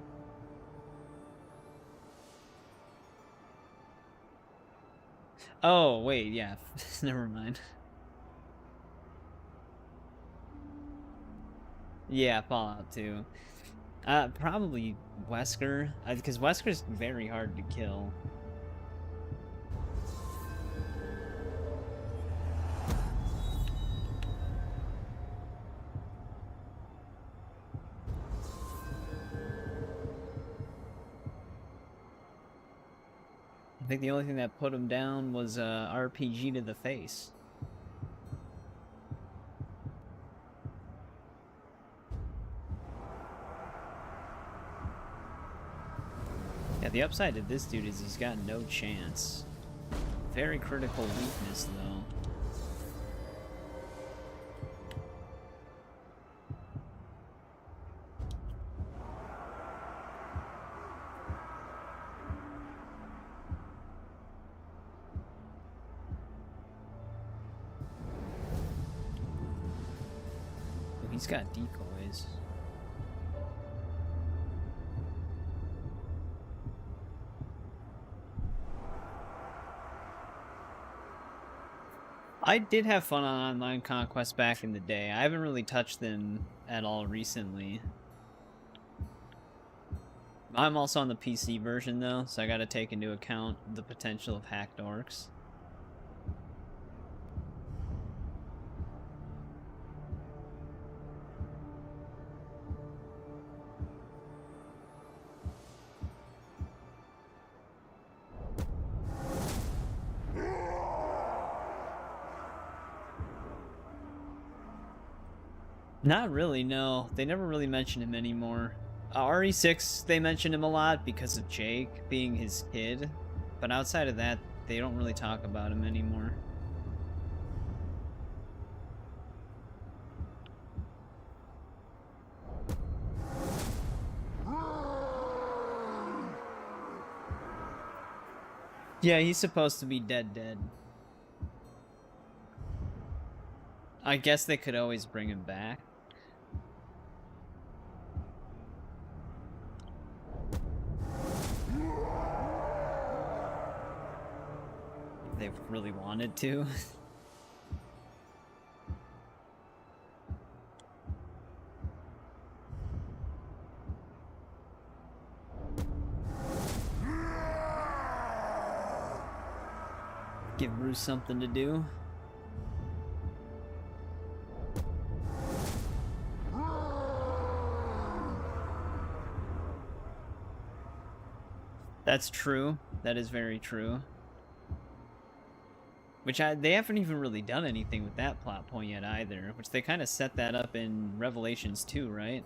Oh, wait, yeah. Never mind. Yeah, Fallout 2. Probably Wesker, because Wesker's very hard to kill. I think the only thing that put him down was RPG to the face. Yeah, the upside to this dude is he's got no chance. Very critical weakness, though. He's got decoys. I did have fun on Online Conquest back in the day. I haven't really touched them at all recently. I'm also on the PC version though, so I gotta take into account the potential of hacked orcs. Not really, no. They never really mention him anymore. RE6, they mention him a lot because of Jake being his kid. But outside of that, they don't really talk about him anymore. Yeah, he's supposed to be dead. I guess they could always bring him back. If they really wanted to. Give Bruce something to do. That's true. That is very true. Which they haven't even really done anything with that plot point yet either. Which they kind of set that up in Revelations 2, right?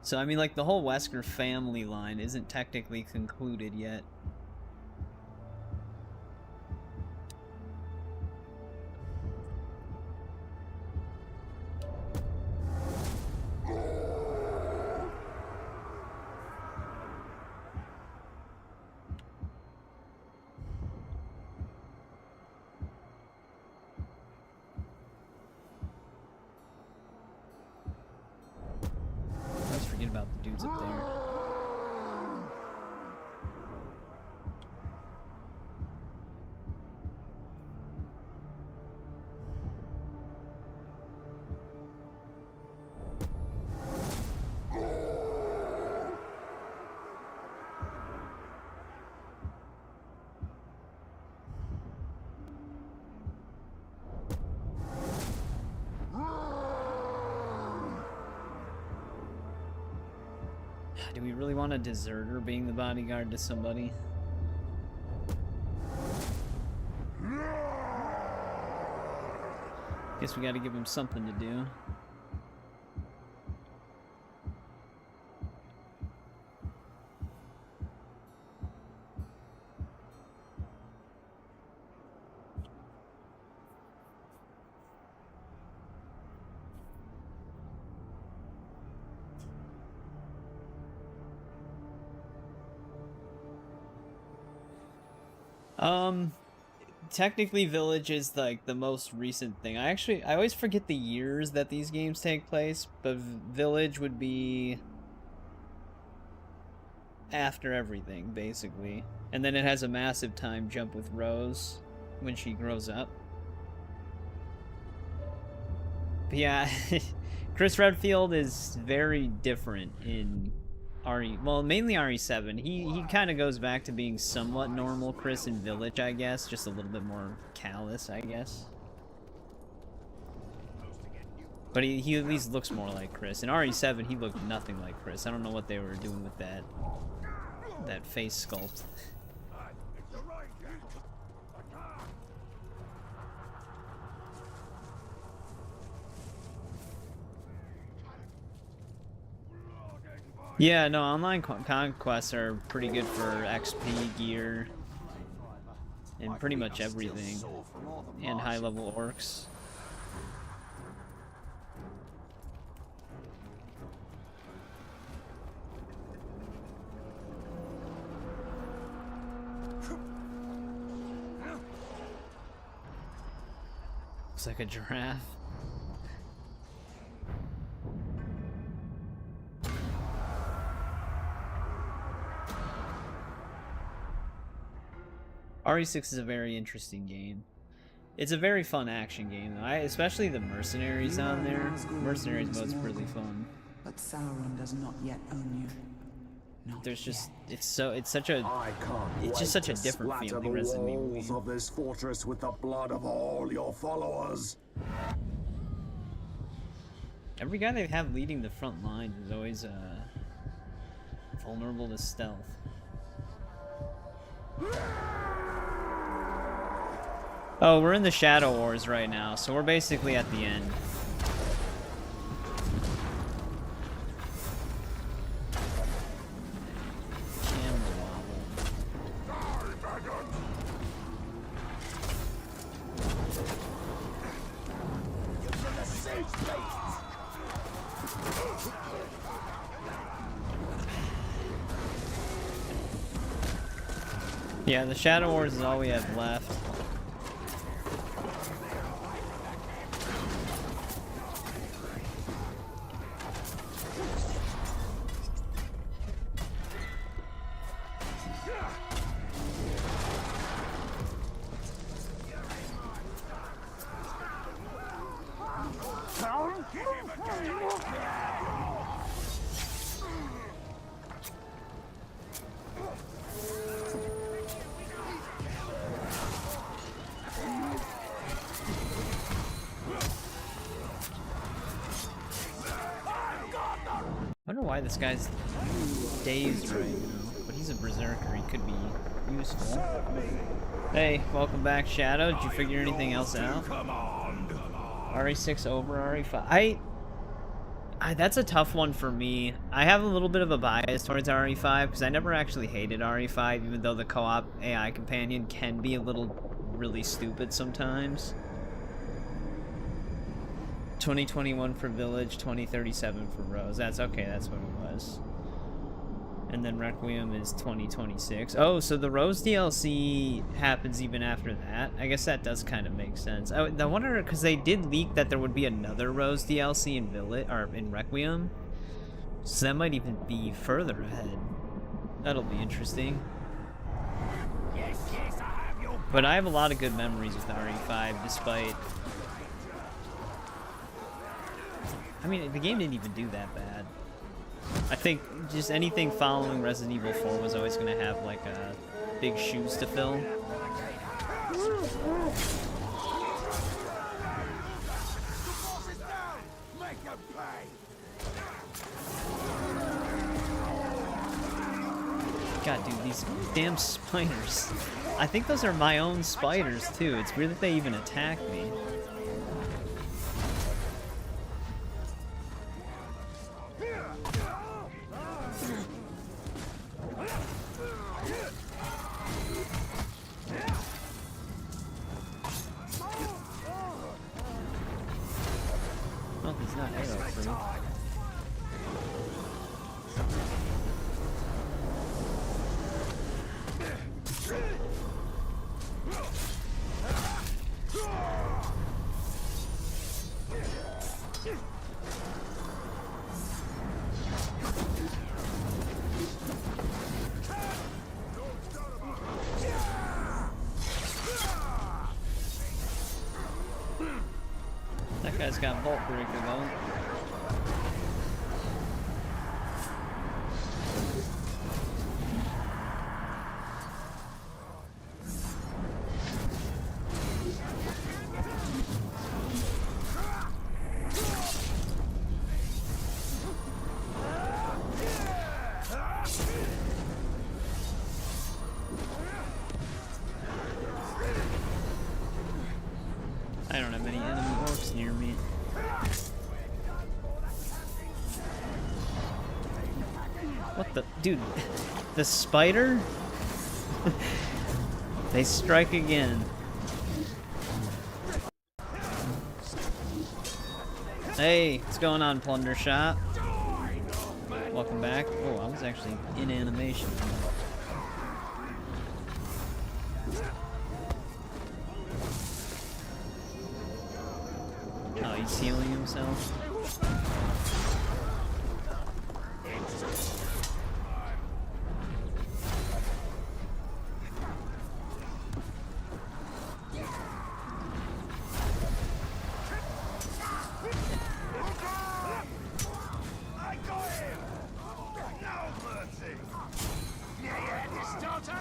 So I mean, like, the whole Wesker family line isn't technically concluded yet. I always forget about the dudes up there. Do we really want a deserter being the bodyguard to somebody? Guess we gotta give him something to do. Technically Village is like the most recent thing. I always forget the years that these games take place, but Village would be after everything, basically. And then it has a massive time jump with Rose when she grows up. But yeah, Chris Redfield is very different in RE, well, mainly RE7. He kind of goes back to being somewhat normal Chris in Village, I guess, just a little bit more callous, I guess. But he at least looks more like Chris. In RE7, he looked nothing like Chris. I don't know what they were doing with that face sculpt. Yeah, no, online conquests are pretty good for XP, gear, and pretty much everything, and high-level orcs. Looks like a giraffe. RE6 is a very interesting game. It's a very fun action game, though. Especially the mercenaries on there. Mercenaries mode's really fun. But Sauron does not yet own you. Not There's just yet. it's such a different feeling Resident Evil game. Of this fortress with the blood of all your followers. Every guy they have leading the front line is always vulnerable to stealth. Oh, we're in the Shadow Wars right now, so we're basically at the end. Camera wobble. Yeah, the Shadow Wars is all we have left. I wonder why this guy's dazed right now, but he's a berserker. He could be useful. Hey, welcome back, Shadow. Did you figure anything else out? RE6 over RE5. I That's a tough one for me. I have a little bit of a bias towards RE5 because I never actually hated RE5, even though the co-op AI companion can be a little really stupid sometimes. 2021 for Village, 2037 for Rose. That's okay, that's what it was. And then Requiem is 2026. Oh, so the Rose DLC happens even after that? I guess that does kind of make sense. I wonder, because they did leak that there would be another Rose DLC in Village, or in Requiem. So that might even be further ahead. That'll be interesting. But I have a lot of good memories with RE5, despite... I mean, the game didn't even do that bad. I think just anything following Resident Evil 4 was always going to have, like, big shoes to fill. God, dude, these damn spiders. I think those are my own spiders, too. It's weird that they even attack me. Oh, he's not arrow-proof. That guy's got Bolt Breaker though. I don't have any enemy orcs near me. What the... Dude, the spider? They strike again. Hey, what's going on, Plunder Shop? Welcome back. Oh, I was actually in animation. Oh, he's healing himself.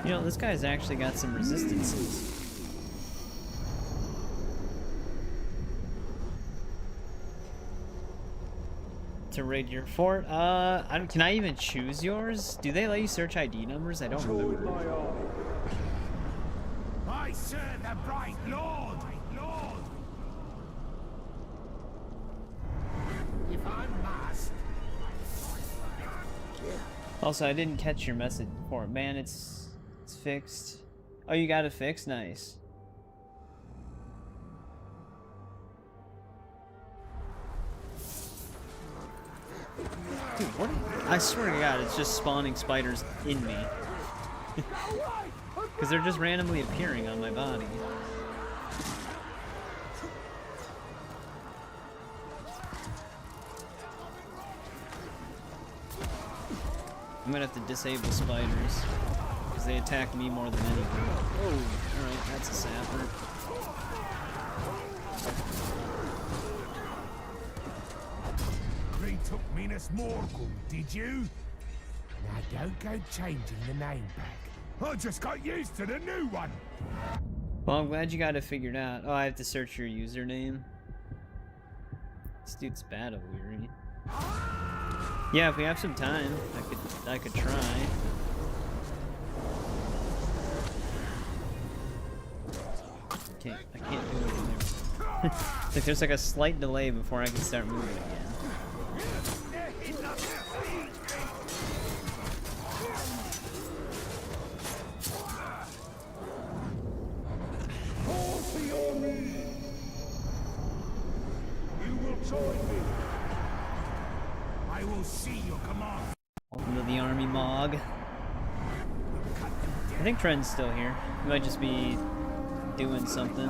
You know, this guy's actually got some resistances. To raid your fort? Can I even choose yours? Do they let you search ID numbers? I don't remember. I serve the bright Lord! If I must. Also, I didn't catch your message before. Man, it's fixed. Oh, you got it fixed? Nice. Dude, what? I swear to God, it's just spawning spiders in me. Because they're just randomly appearing on my body. I'm gonna have to disable spiders. Because they attack me more than anything. Oh, alright, that's a sapper. Retook Minas Morgul, did you? Now don't go changing the name back. I just got used to the new one. Well, I'm glad you got it figured out. Oh, I have to search your username. This dude's battle weary. Yeah, if we have some time, I could try. I can't do anything there. It's like there's like a slight delay before I can start moving again. Join me. I will see your command. Welcome to the army, Mog. I think Trent's still here. He might just be doing something.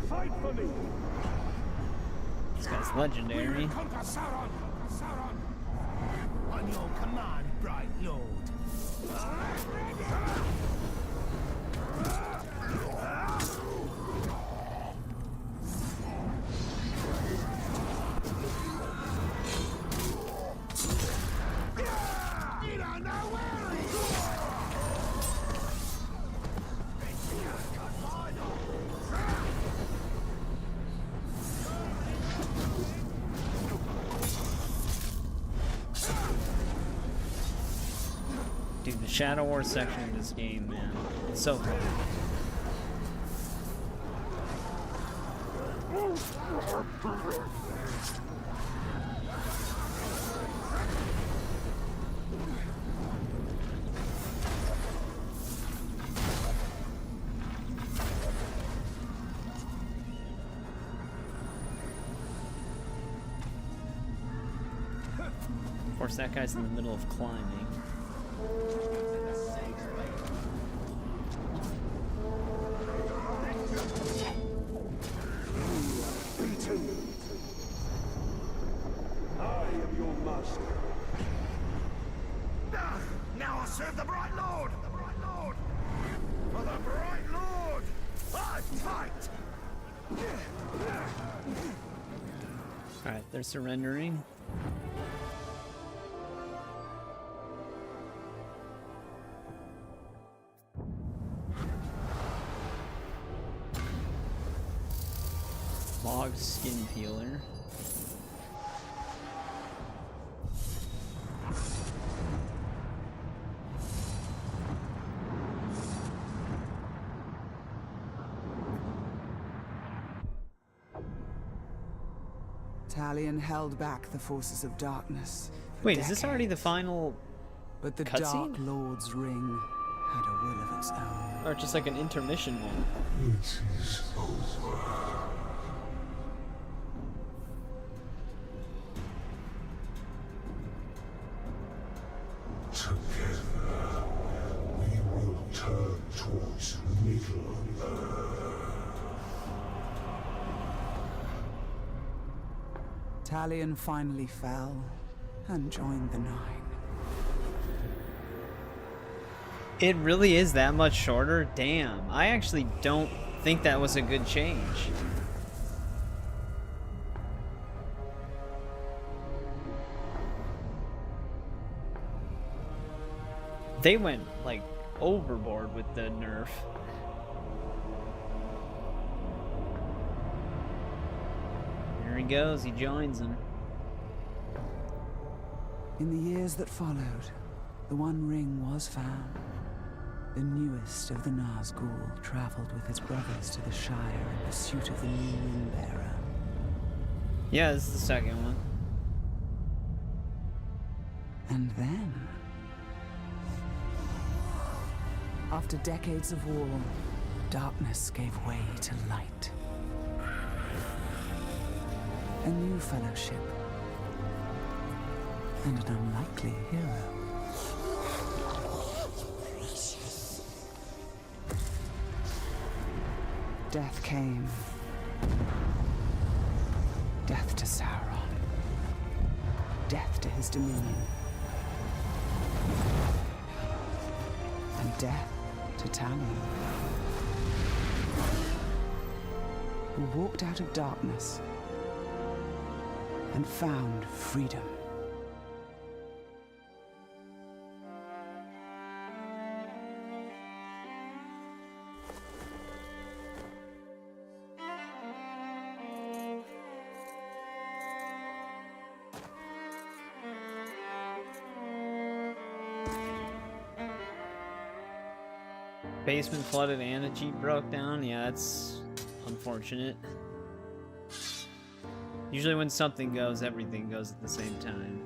Fight for me. This guy's legendary. Conquer Sauron. On your command, bright lord. You don't know where he is. Dude, the Shadow War section of this game, man. It's so fun. Of course, that guy's in the middle of climbing. I am your master. Now I serve the bright lord. For the bright lord, I fight. Alright, they're surrendering. Log skin peeler. Talion held back the forces of darkness. for Wait, is this already the decades. final, But the cutscene? Dark Lord's ring had a will of its own. or just like an intermission one? It is over. Together, we will turn towards Middle-earth. Talion finally fell and joined the Nine. It really is that much shorter? Damn. I actually don't think that was a good change. They went, like, overboard with the nerf. There he goes, he joins them. In the years that followed, the One Ring was found. The newest of the Nazgul traveled with his brothers to the Shire in pursuit of the new Ring Bearer. Yeah, this is the second one. And then, after decades of war, darkness gave way to light. A new fellowship, and an unlikely hero. Death came. Death to Sauron. Death to his dominion. And death to Talion, who walked out of darkness and found freedom. Basement flooded and a Jeep broke down. Yeah, that's unfortunate. Usually when something goes, everything goes at the same time.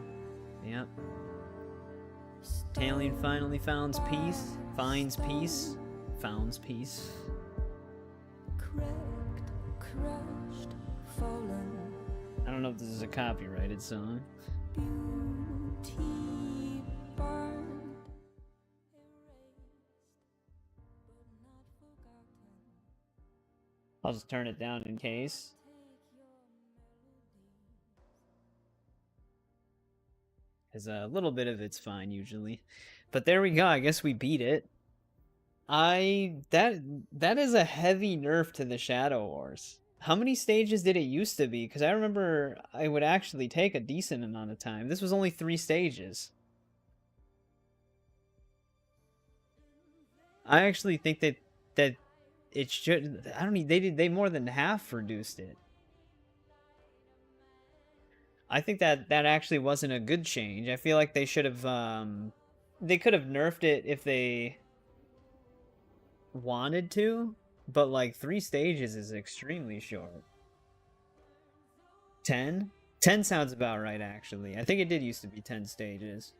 Yep. Talion finally finds peace. Finds peace. Founds peace. Cracked, crushed, fallen. I don't know if this is a copyrighted song. Beauty burned, erased, but not forgotten. I'll just turn it down in case. Take your melodies. Because a little bit of it's fine usually. But there we go. I guess we beat it. That is a heavy nerf to the Shadow Wars. How many stages did it used to be? Because I remember I would actually take a decent amount of time. This was only 3 stages. I actually think that it should. I don't need. They more than half reduced it. I think that actually wasn't a good change. I feel like they should have. They could have nerfed it if they wanted to, but like 3 stages is extremely short. 10? 10 sounds about right, actually. I think it did used to be 10 stages.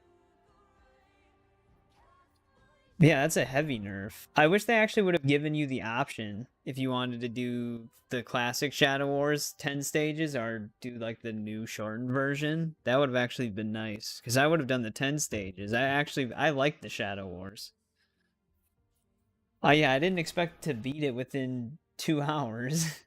Yeah, that's a heavy nerf. I wish they actually would have given you the option if you wanted to do the classic Shadow Wars 10 stages or do like the new shortened version. That would have actually been nice, because I would have done the 10 stages. I like the Shadow Wars. Oh yeah, I didn't expect to beat it within 2 hours.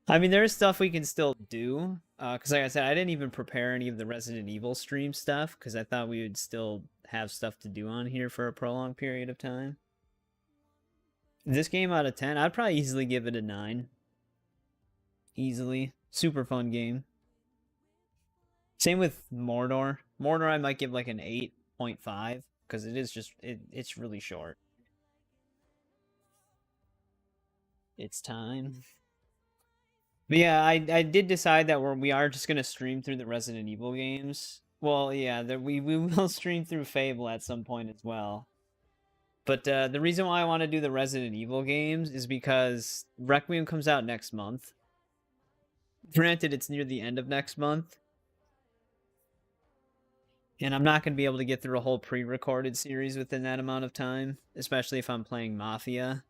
I mean, there's stuff we can still do, because like I said, I didn't even prepare any of the Resident Evil stream stuff, because I thought we would still have stuff to do on here for a prolonged period of time. This game out of 10, I'd probably easily give it a 9. Easily. Super fun game. Same with Mordor. Mordor I might give like an 8.5, because it is just, it's really short. It's time. But yeah, I did decide that we are just gonna stream through the Resident Evil games. Well, yeah, we will stream through Fable at some point as well. But the reason why I want to do the Resident Evil games is because Requiem comes out next month. Granted, it's near the end of next month. And I'm not going to be able to get through a whole pre-recorded series within that amount of time, especially if I'm playing Mafia.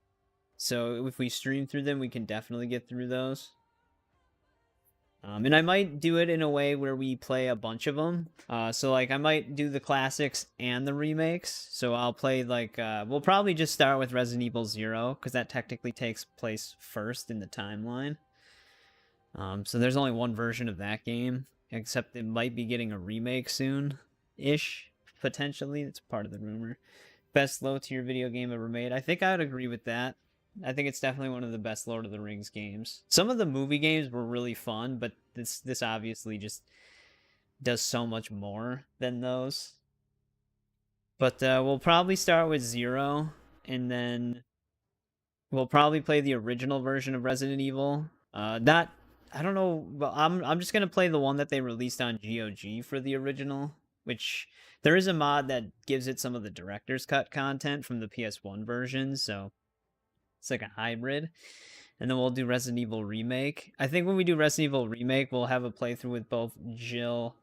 So if we stream through them, we can definitely get through those. And I might do it in a way where we play a bunch of them. So like I might do the classics and the remakes. So I'll play like, we'll probably just start with Resident Evil 0, because that technically takes place first in the timeline. So there's only one version of that game, except it might be getting a remake soon-ish, potentially. It's part of the rumor. Best low-tier video game ever made. I think I would agree with that. I think it's definitely one of the best Lord of the Rings games. Some of the movie games were really fun, but this obviously just does so much more than those. But we'll probably start with 0, and then we'll probably play the original version of Resident Evil. I don't know, but I'm just gonna play the one that they released on GOG for the original, which there is a mod that gives it some of the director's cut content from the PS1 version, so it's like a hybrid. And then we'll do Resident Evil Remake. I think when we do Resident Evil Remake, we'll have a playthrough with both Jill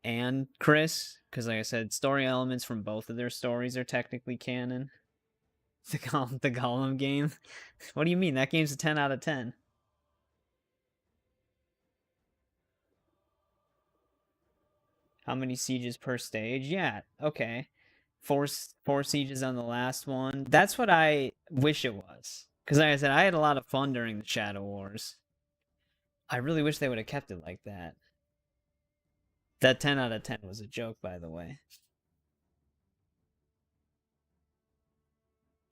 and Chris, because like I said, story elements from both of their stories are technically canon. The Gollum game. What do you mean? That game's a 10 out of 10. How many sieges per stage? Yeah, okay. Four sieges on the last one. That's what I wish it was. Because like I said, I had a lot of fun during the Shadow Wars. I really wish they would have kept it like that. That 10 out of 10 was a joke, by the way.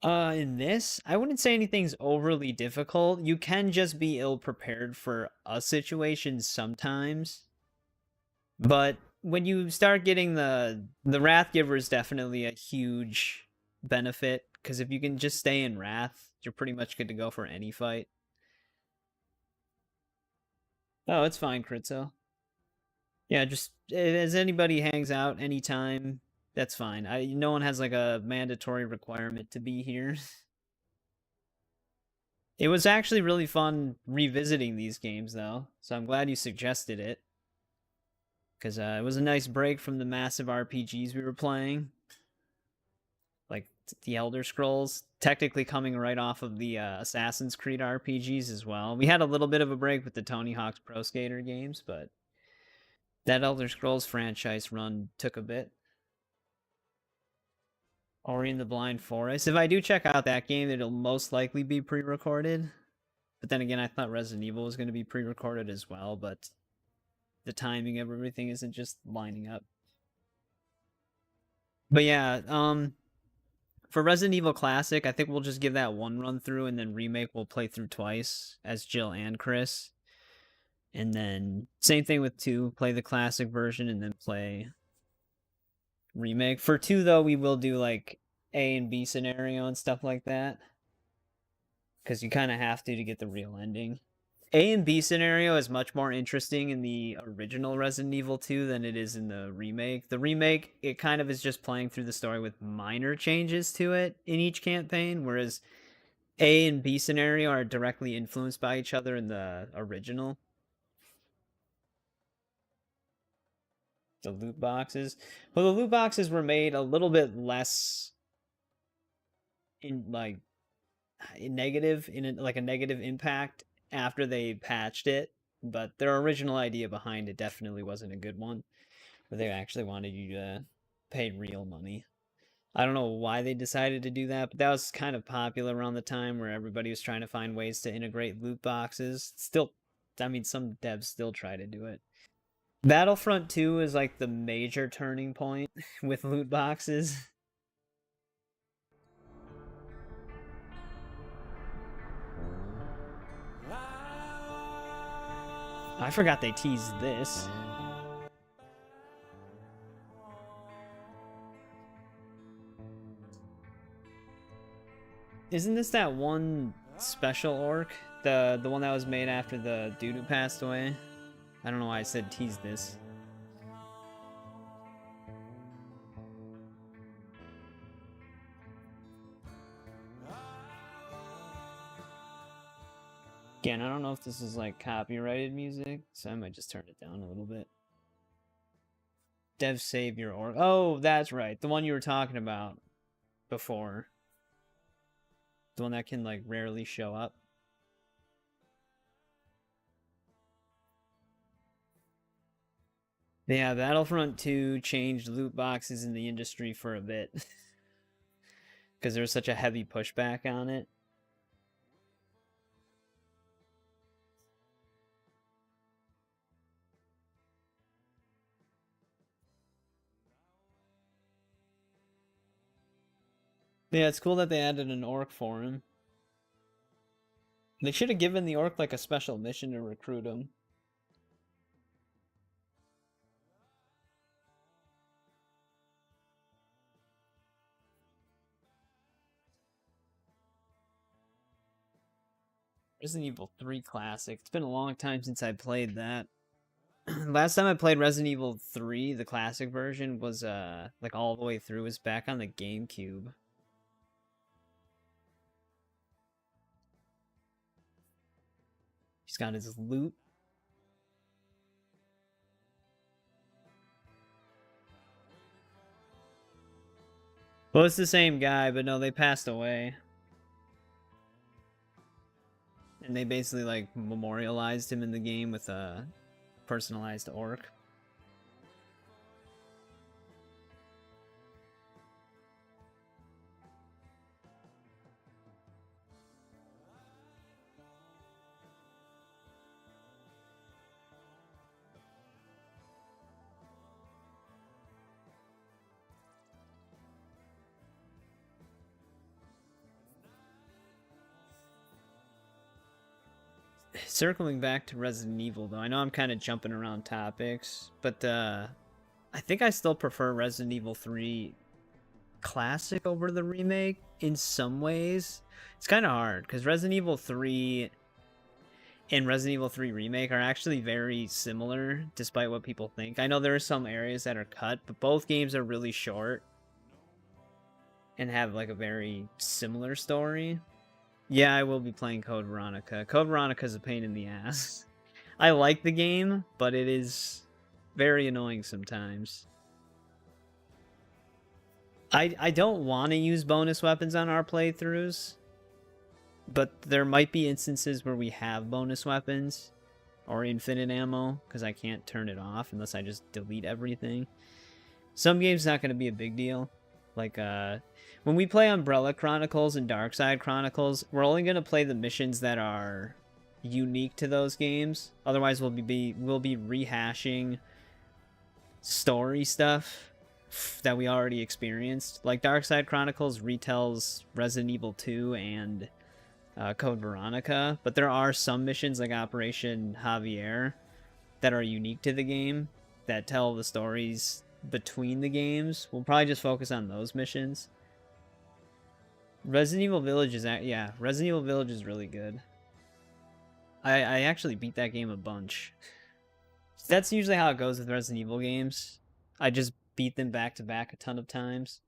In this, I wouldn't say anything's overly difficult. You can just be ill-prepared for a situation sometimes. But when you start getting the Wrathgiver is definitely a huge benefit, because if you can just stay in Wrath, you're pretty much good to go for any fight. Oh, it's fine, Critzo. Yeah, just as anybody hangs out anytime That's fine. No one has like a mandatory requirement to be here. It was actually really fun revisiting these games though, so I'm glad you suggested it. Because it was a nice break from the massive RPGs we were playing. Like the Elder Scrolls, technically coming right off of the Assassin's Creed RPGs as well. We had a little bit of a break with the Tony Hawk's Pro Skater games, but that Elder Scrolls franchise run took a bit. Ori and the Blind Forest. If I do check out that game, it'll most likely be pre-recorded. But then again, I thought Resident Evil was going to be pre-recorded as well, but the timing of everything isn't just lining up. But yeah, for Resident Evil Classic, I think we'll just give that one run through, and then Remake we'll play through twice as Jill and Chris. And then same thing with 2, play the classic version and then play Remake. For 2 though, we will do like A and B scenario and stuff like that. Because you kind of have to get the real ending. A and B scenario is much more interesting in the original Resident Evil 2 than it is in the remake. The remake, it kind of is just playing through the story with minor changes to it in each campaign, whereas A and B scenario are directly influenced by each other in the original. The loot boxes. Well, the loot boxes were made a little bit less negative, in a negative impact after they patched it, but their original idea behind it definitely wasn't a good one, where they actually wanted you to pay real money. I don't know why they decided to do that, but that was kind of popular around the time where everybody was trying to find ways to integrate loot boxes. Still, I mean, some devs still try to do it. Battlefront 2 is like the major turning point with loot boxes. I forgot they teased this. Isn't this that one special orc? The one that was made after the dude who passed away? I don't know why I said tease this. Again, I don't know if this is like copyrighted music, so I might just turn it down a little bit. Dev save your orc. Oh, that's right. The one you were talking about before. The one that can like rarely show up. Yeah, Battlefront 2 changed loot boxes in the industry for a bit. Because there was such a heavy pushback on it. Yeah, it's cool that they added an orc for him. They should have given the orc like a special mission to recruit him. Resident Evil 3 Classic. It's been a long time since I played that. Last time I played Resident Evil 3, the classic version, was like all the way through, was back on the GameCube. He's got his loot. Well, it's the same guy, but no, they passed away. And they basically like memorialized him in the game with a personalized orc. Circling back to Resident Evil, though, I know I'm kind of jumping around topics, but I think I still prefer Resident Evil 3 Classic over the remake in some ways. It's kind of hard, because Resident Evil 3, and Resident Evil 3 Remake are actually very similar, despite what people think. I know there are some areas that are cut, but both games are really short and have like a very similar story. Yeah, I will be playing Code Veronica. Code Veronica is a pain in the ass. I like the game, but it is very annoying sometimes. I don't want to use bonus weapons on our playthroughs, but there might be instances where we have bonus weapons or infinite ammo, because I can't turn it off unless I just delete everything. Some games not going to be a big deal. Like, when we play Umbrella Chronicles and Darkside Chronicles, we're only going to play the missions that are unique to those games. Otherwise, we'll be rehashing story stuff that we already experienced. Like, Darkside Chronicles retells Resident Evil 2 and Code Veronica, but there are some missions like Operation Javier that are unique to the game that tell the stories between the games. We'll probably just focus on those missions. Resident Evil Village is Resident Evil Village is really good. I actually beat that game a bunch. That's usually how it goes with Resident Evil games. I just beat them back to back a ton of times.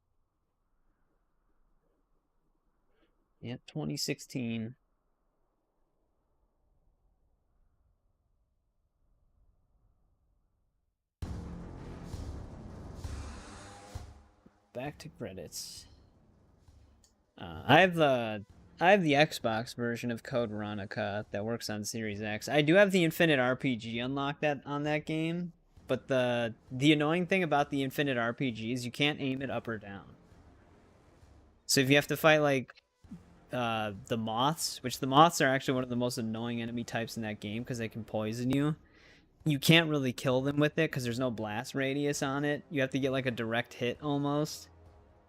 Yep, 2016. Back to credits. I have the Xbox version of Code Veronica that works on Series X. I do have the Infinite RPG unlocked on that game, but the annoying thing about the Infinite RPG is you can't aim it up or down. So if you have to fight like the moths, which the moths are actually one of the most annoying enemy types in that game because they can poison you. You can't really kill them with it because there's no blast radius on it. You have to get like a direct hit almost.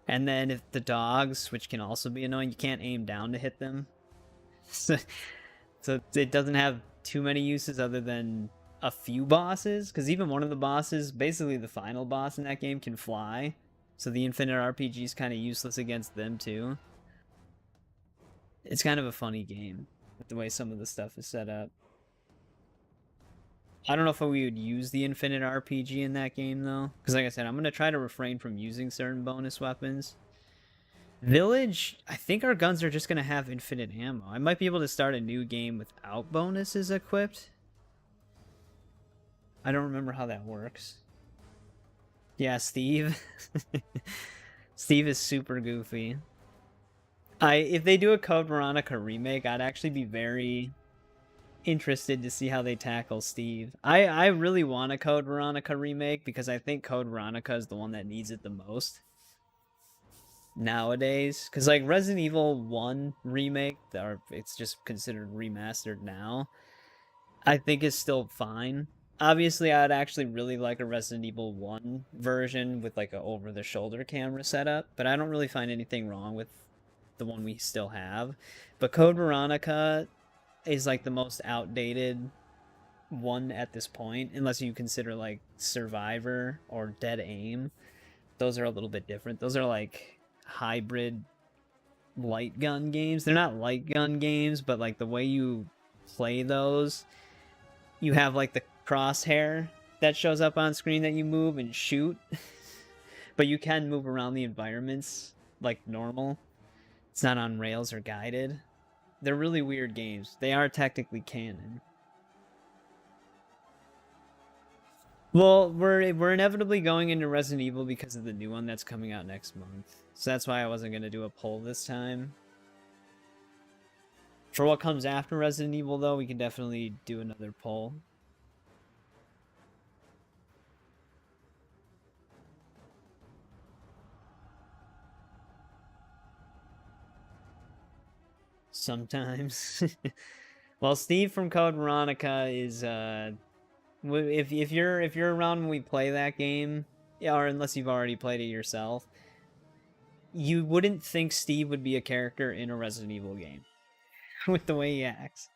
And then if the dogs, which can also be annoying, you can't aim down to hit them. So it doesn't have too many uses other than a few bosses. Because even one of the bosses, basically the final boss in that game, can fly. So the Infinite RPG is kind of useless against them too. It's kind of a funny game with the way some of the stuff is set up. I don't know if we would use the Infinite RPG in that game, though. Because like I said, I'm going to try to refrain from using certain bonus weapons. Village, I think our guns are just going to have infinite ammo. I might be able to start a new game without bonuses equipped. I don't remember how that works. Yeah, Steve. Steve is super goofy. If they do a Code Veronica remake, I'd actually be very interested to see how they tackle Steve. I really want a Code Veronica remake because I think Code Veronica is the one that needs it the most nowadays. Because like Resident Evil 1 remake, or it's just considered remastered now, I think is still fine. Obviously, I'd actually really like a Resident Evil 1 version with like a over-the-shoulder camera setup, but I don't really find anything wrong with the one we still have. But Code Veronica is like the most outdated one at this point, unless you consider like Survivor or Dead Aim. Those are a little bit different. Those are like hybrid light gun games. They're not light gun games, but like the way you play those, you have like the crosshair that shows up on screen that you move and shoot. But you can move around the environments like normal. It's not on rails or guided. They're really weird games. They are technically canon. Well, we're inevitably going into Resident Evil because of the new one that's coming out next month. So that's why I wasn't going to do a poll this time. For what comes after Resident Evil, though, we can definitely do another poll. Sometimes. Well, Steve from Code Veronica is if you're around when we play that game, or unless you've already played it yourself, you wouldn't think Steve would be a character in a Resident Evil game with the way he acts.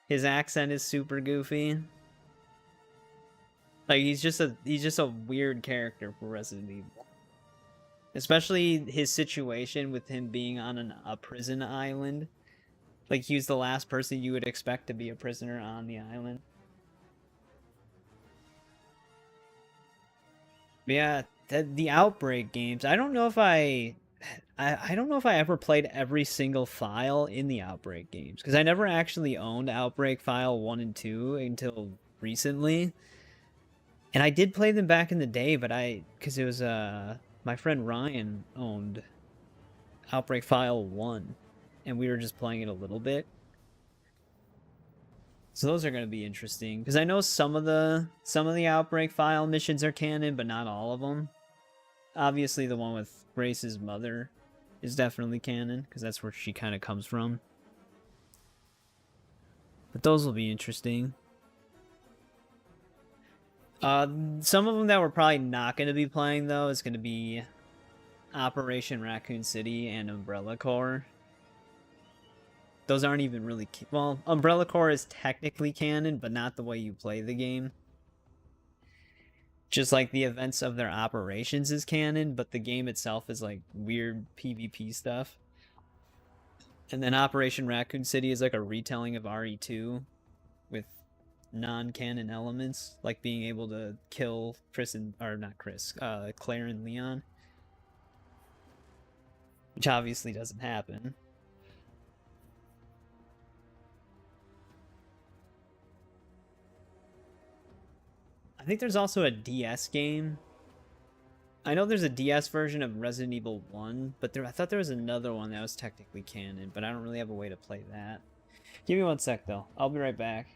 His accent is super goofy. Like he's just a weird character for Resident Evil. Especially his situation with him being on a prison island. Like, he was the last person you would expect to be a prisoner on the island. But yeah, the Outbreak games, I don't know if I don't know if I ever played every single file in the Outbreak games, because I never actually owned Outbreak File 1 and 2 until recently. And I did play them back in the day, but because it was, my friend Ryan owned Outbreak File 1, and we were just playing it a little bit. So those are going to be interesting, because I know some of the Outbreak File missions are canon, but not all of them. Obviously, the one with Grace's mother is definitely canon, because that's where she kind of comes from. But those will be interesting. Some of them that we're probably not going to be playing, though, is going to be Operation Raccoon City and Umbrella Corps. Those aren't even really... Well, Umbrella Corps is technically canon, but not the way you play the game. Just like the events of their operations is canon, but the game itself is like weird PvP stuff. And then Operation Raccoon City is like a retelling of RE2 with non-canon elements, like being able to kill Chris and, or not Chris, Claire and Leon. Which obviously doesn't happen. I think there's also a DS game. I know there's a DS version of Resident Evil 1, but I thought there was another one that was technically canon, but I don't really have a way to play that. Give me one sec, though. I'll be right back.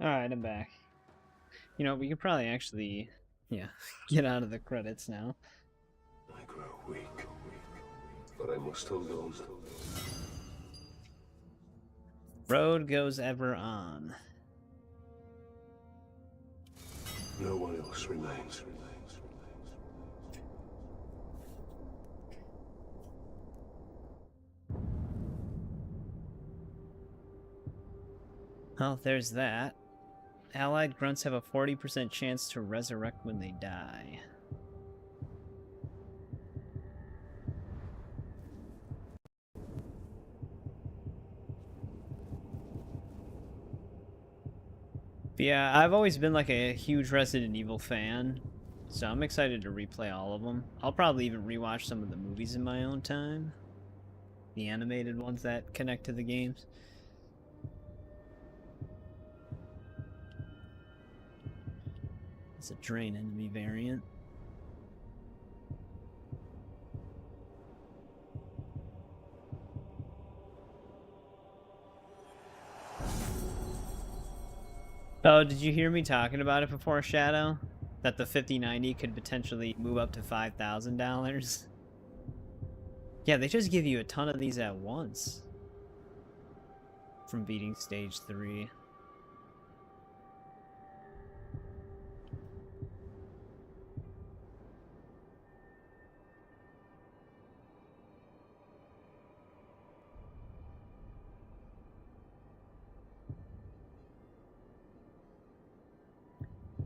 Alright, I'm back. You know, we could probably actually, yeah, get out of the credits now. I grow weak, but I must hold on. Road goes ever on. No one else remains. Oh, there's that. Allied grunts have a 40% chance to resurrect when they die. But yeah, I've always been like a huge Resident Evil fan, so I'm excited to replay all of them. I'll probably even rewatch some of the movies in my own time. The animated ones that connect to the games. It's a drain enemy variant. Oh, did you hear me talking about it before, Shadow? That the 5090 could potentially move up to $5,000? Yeah, they just give you a ton of these at once. From beating stage 3.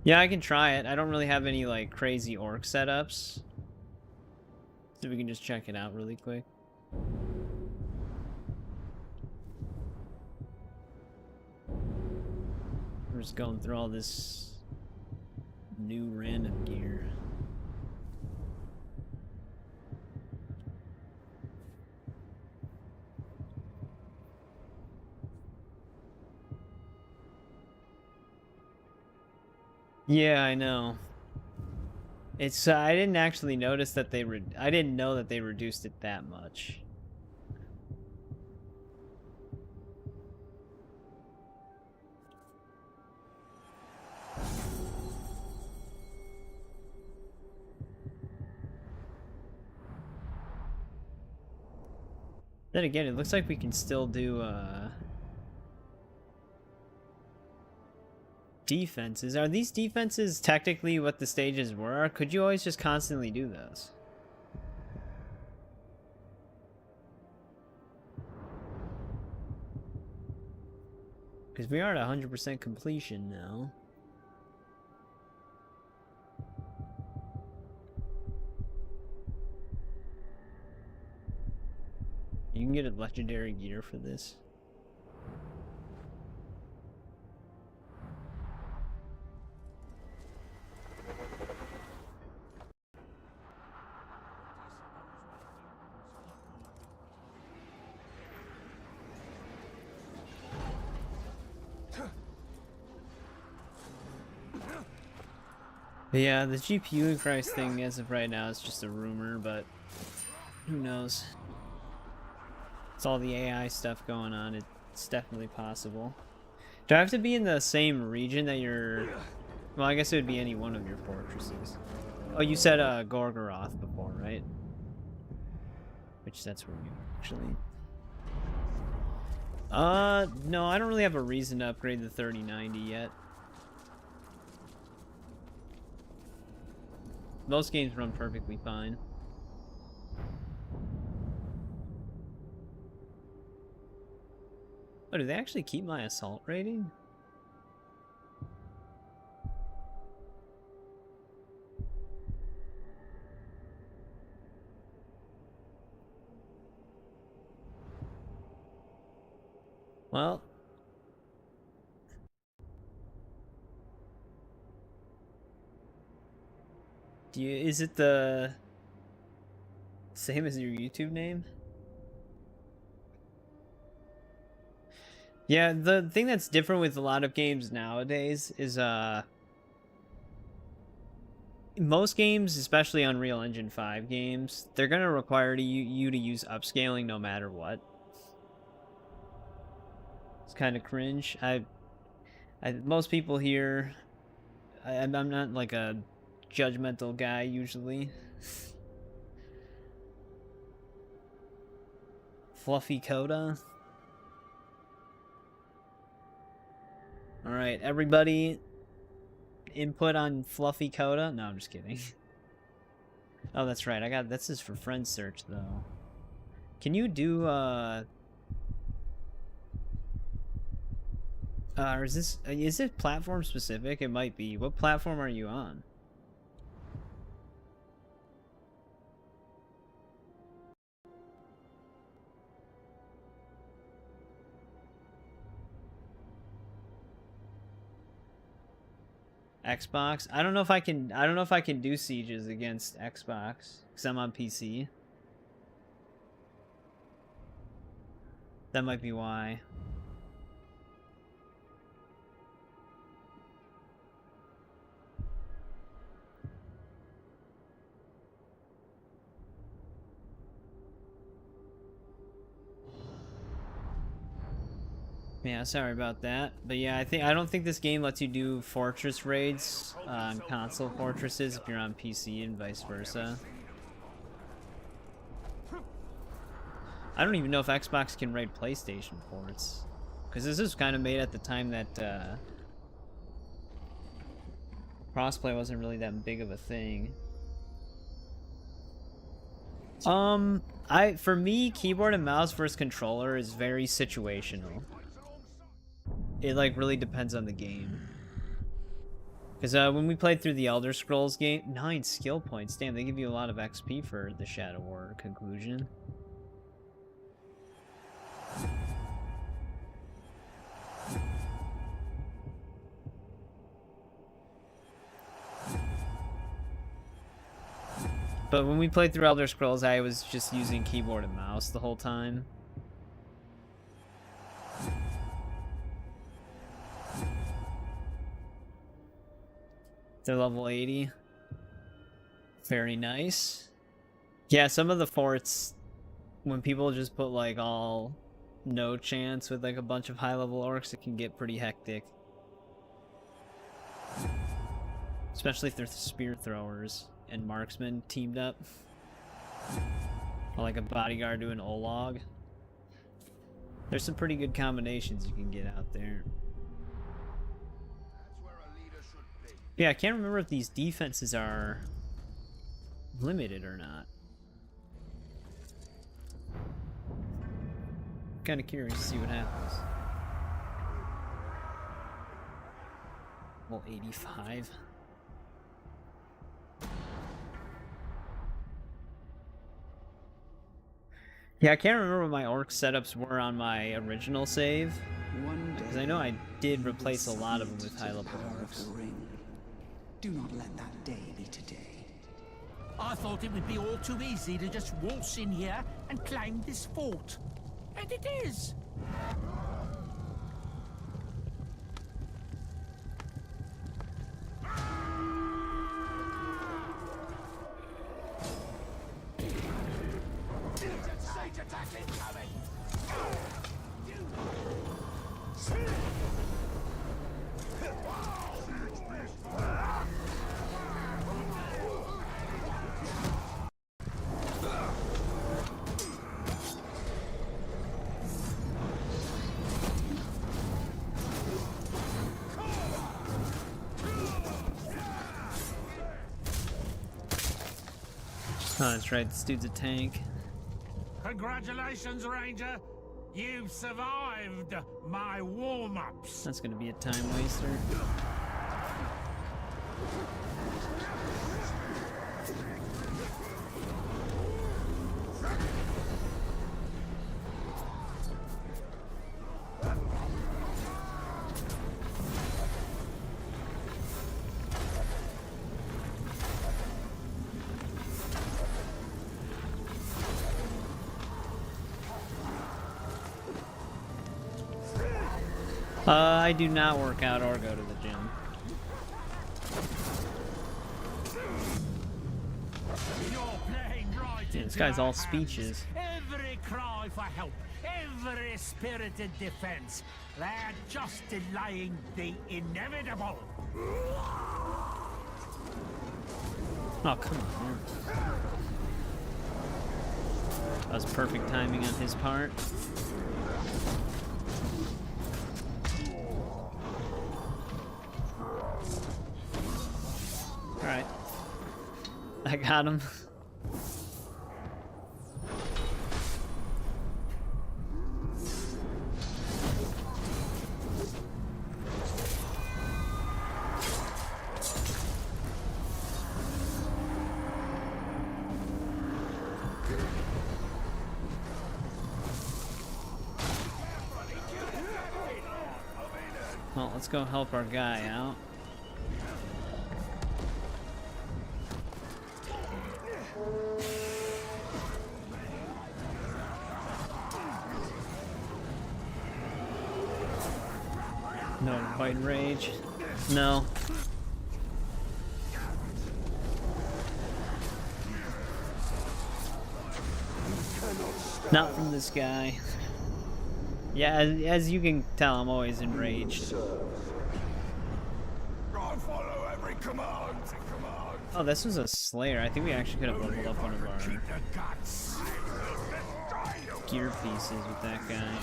Yeah, I can try it. I don't really have any, like, crazy orc setups. So we can just check it out really quick. We're just going through all this new random gear. Yeah, I know. It's I didn't actually notice that I didn't know that they reduced it that much. Then again, it looks like we can still do defenses. Are these defenses technically what the stages were? Or could you always just constantly do those? Because we are at 100% completion now. You can get a legendary gear for this. But yeah, the GPU price thing as of right now is just a rumor, but who knows? It's all the AI stuff going on. It's definitely possible. Do I have to be in the same region that you're... Well, I guess it would be any one of your fortresses. Oh, you said Gorgoroth before, right? Which that's where you actually... no, I don't really have a reason to upgrade the 3090 yet. Most games run perfectly fine. Oh, do they actually keep my assault rating? Well... is it the same as your YouTube name? Yeah, the thing that's different with a lot of games nowadays is most games, especially Unreal Engine 5 games, they're gonna require you to use upscaling no matter what. It's kind of cringe. Most people here, I'm not like a judgmental guy usually. Fluffy Coda. Alright, everybody, input on Fluffy Coda? No, I'm just kidding. Oh, that's right. This is for friend search, though. Can you do, Or is it platform specific? It might be. What platform are you on? Xbox? I don't know if I can do sieges against Xbox because I'm on PC. That might be why. Yeah, sorry about that. But yeah, I don't think this game lets you do fortress raids on console fortresses if you're on PC and vice versa. I don't even know if Xbox can raid PlayStation ports. Because this is kind of made at the time that crossplay wasn't really that big of a thing. For me, keyboard and mouse versus controller is very situational. It like really depends on the game. Because when we played through the Elder Scrolls game, 9 skill points. Damn, they give you a lot of XP for the Shadow War conclusion. But when we played through Elder Scrolls, I was just using keyboard and mouse the whole time. They're level 80. Very nice. Yeah, some of the forts, when people just put like all no chance with like a bunch of high level orcs, it can get pretty hectic. Especially if they're spear throwers and marksmen teamed up. Or like a bodyguard doing Olog. There's some pretty good combinations you can get out there. Yeah, I can't remember if these defenses are limited or not. Kind of curious to see what happens. Well, 85. Yeah, I can't remember what my orc setups were on my original save. Because I know I did replace a lot of them with high level orcs. Do not let that day be today. I thought it would be all too easy to just waltz in here and climb this fort. And it is! Siege attack incoming! Oh, that's right, this dude's a tank. Congratulations, Ranger! You've survived my warm-ups! That's gonna be a time waster. I do not work out or go to the gym. Yeah, this guy's all speeches. Every cry for help, every spirited defense, they're just delaying the inevitable. Oh, come on. That was perfect timing on his part. Alright. I got him. let's go help our guy out. No white rage. No. Not from this guy. Yeah, as you can tell, I'm always enraged. I follow every command. Oh, this was a Slayer. I think we actually could have leveled up one of our Keep the guts. gear pieces with that guy.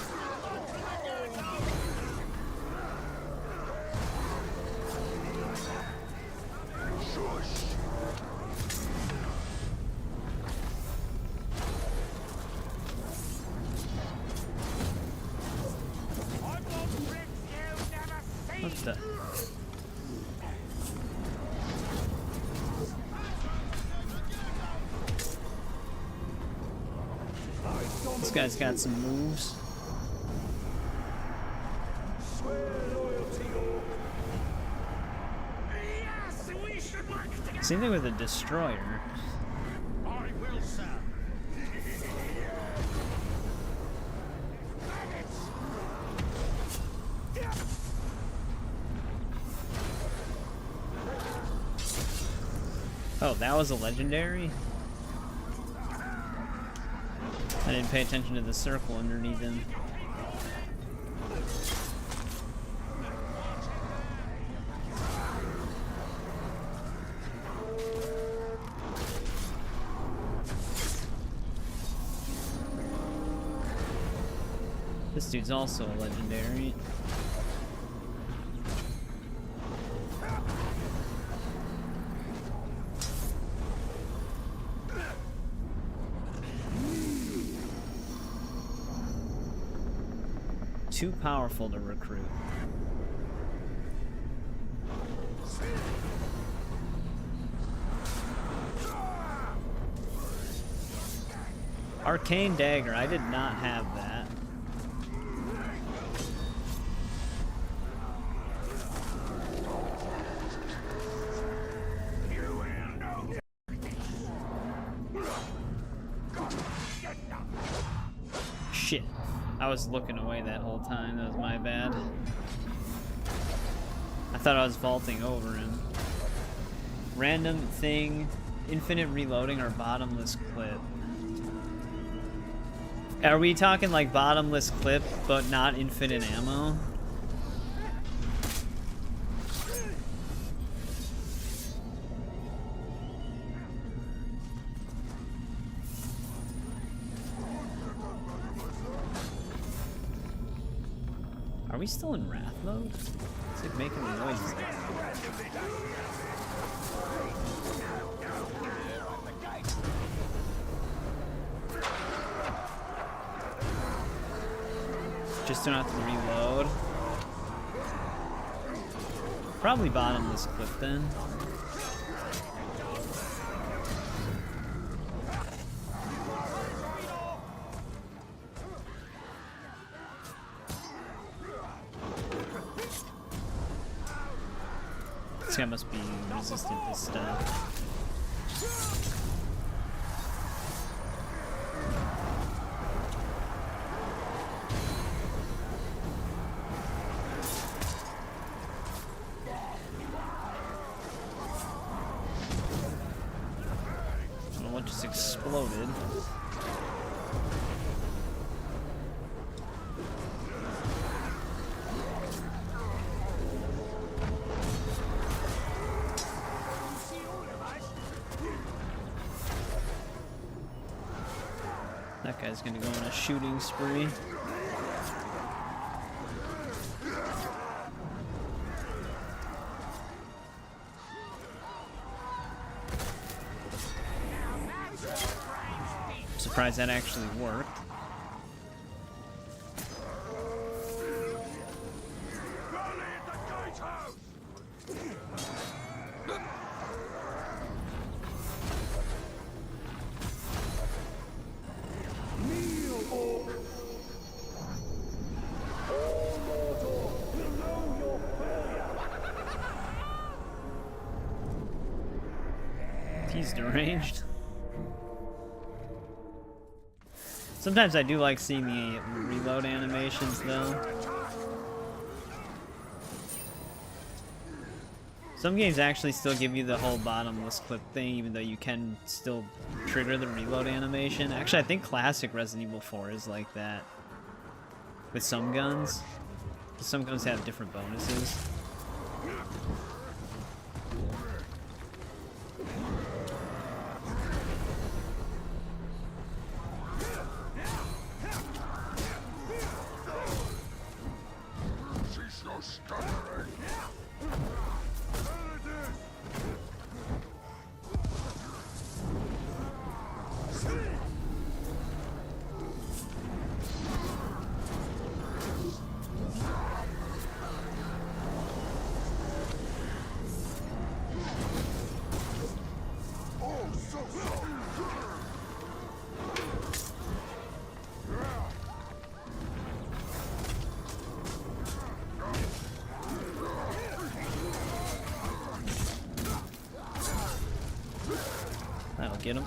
What the? This guy's got some moves. Same thing with the destroyer. I will, sir. Oh, that was a legendary? I didn't pay attention to the circle underneath him. This dude's also a legendary. Too powerful to recruit. Arcane dagger, I did not have that. Shit. I was looking away that whole time. That was my bad. I thought I was vaulting over him. Random thing, infinite reloading or bottomless clip. Are we talking like bottomless clip but not infinite ammo? Are we still in wrath mode? It's like making noises. Just don't have to reload. Probably bottomless clip then. This guy must be resistant to stuff. I don't know what just exploded. That guy's gonna go on a shooting spree. I'm surprised that actually worked. He's deranged. Sometimes I do like seeing the reload animations, though. Some games actually still give you the whole bottomless clip thing, even though you can still trigger the reload animation. Actually, I think classic Resident Evil 4 is like that. With some guns. Some guns have different bonuses. She's no stuttering. That'll get him.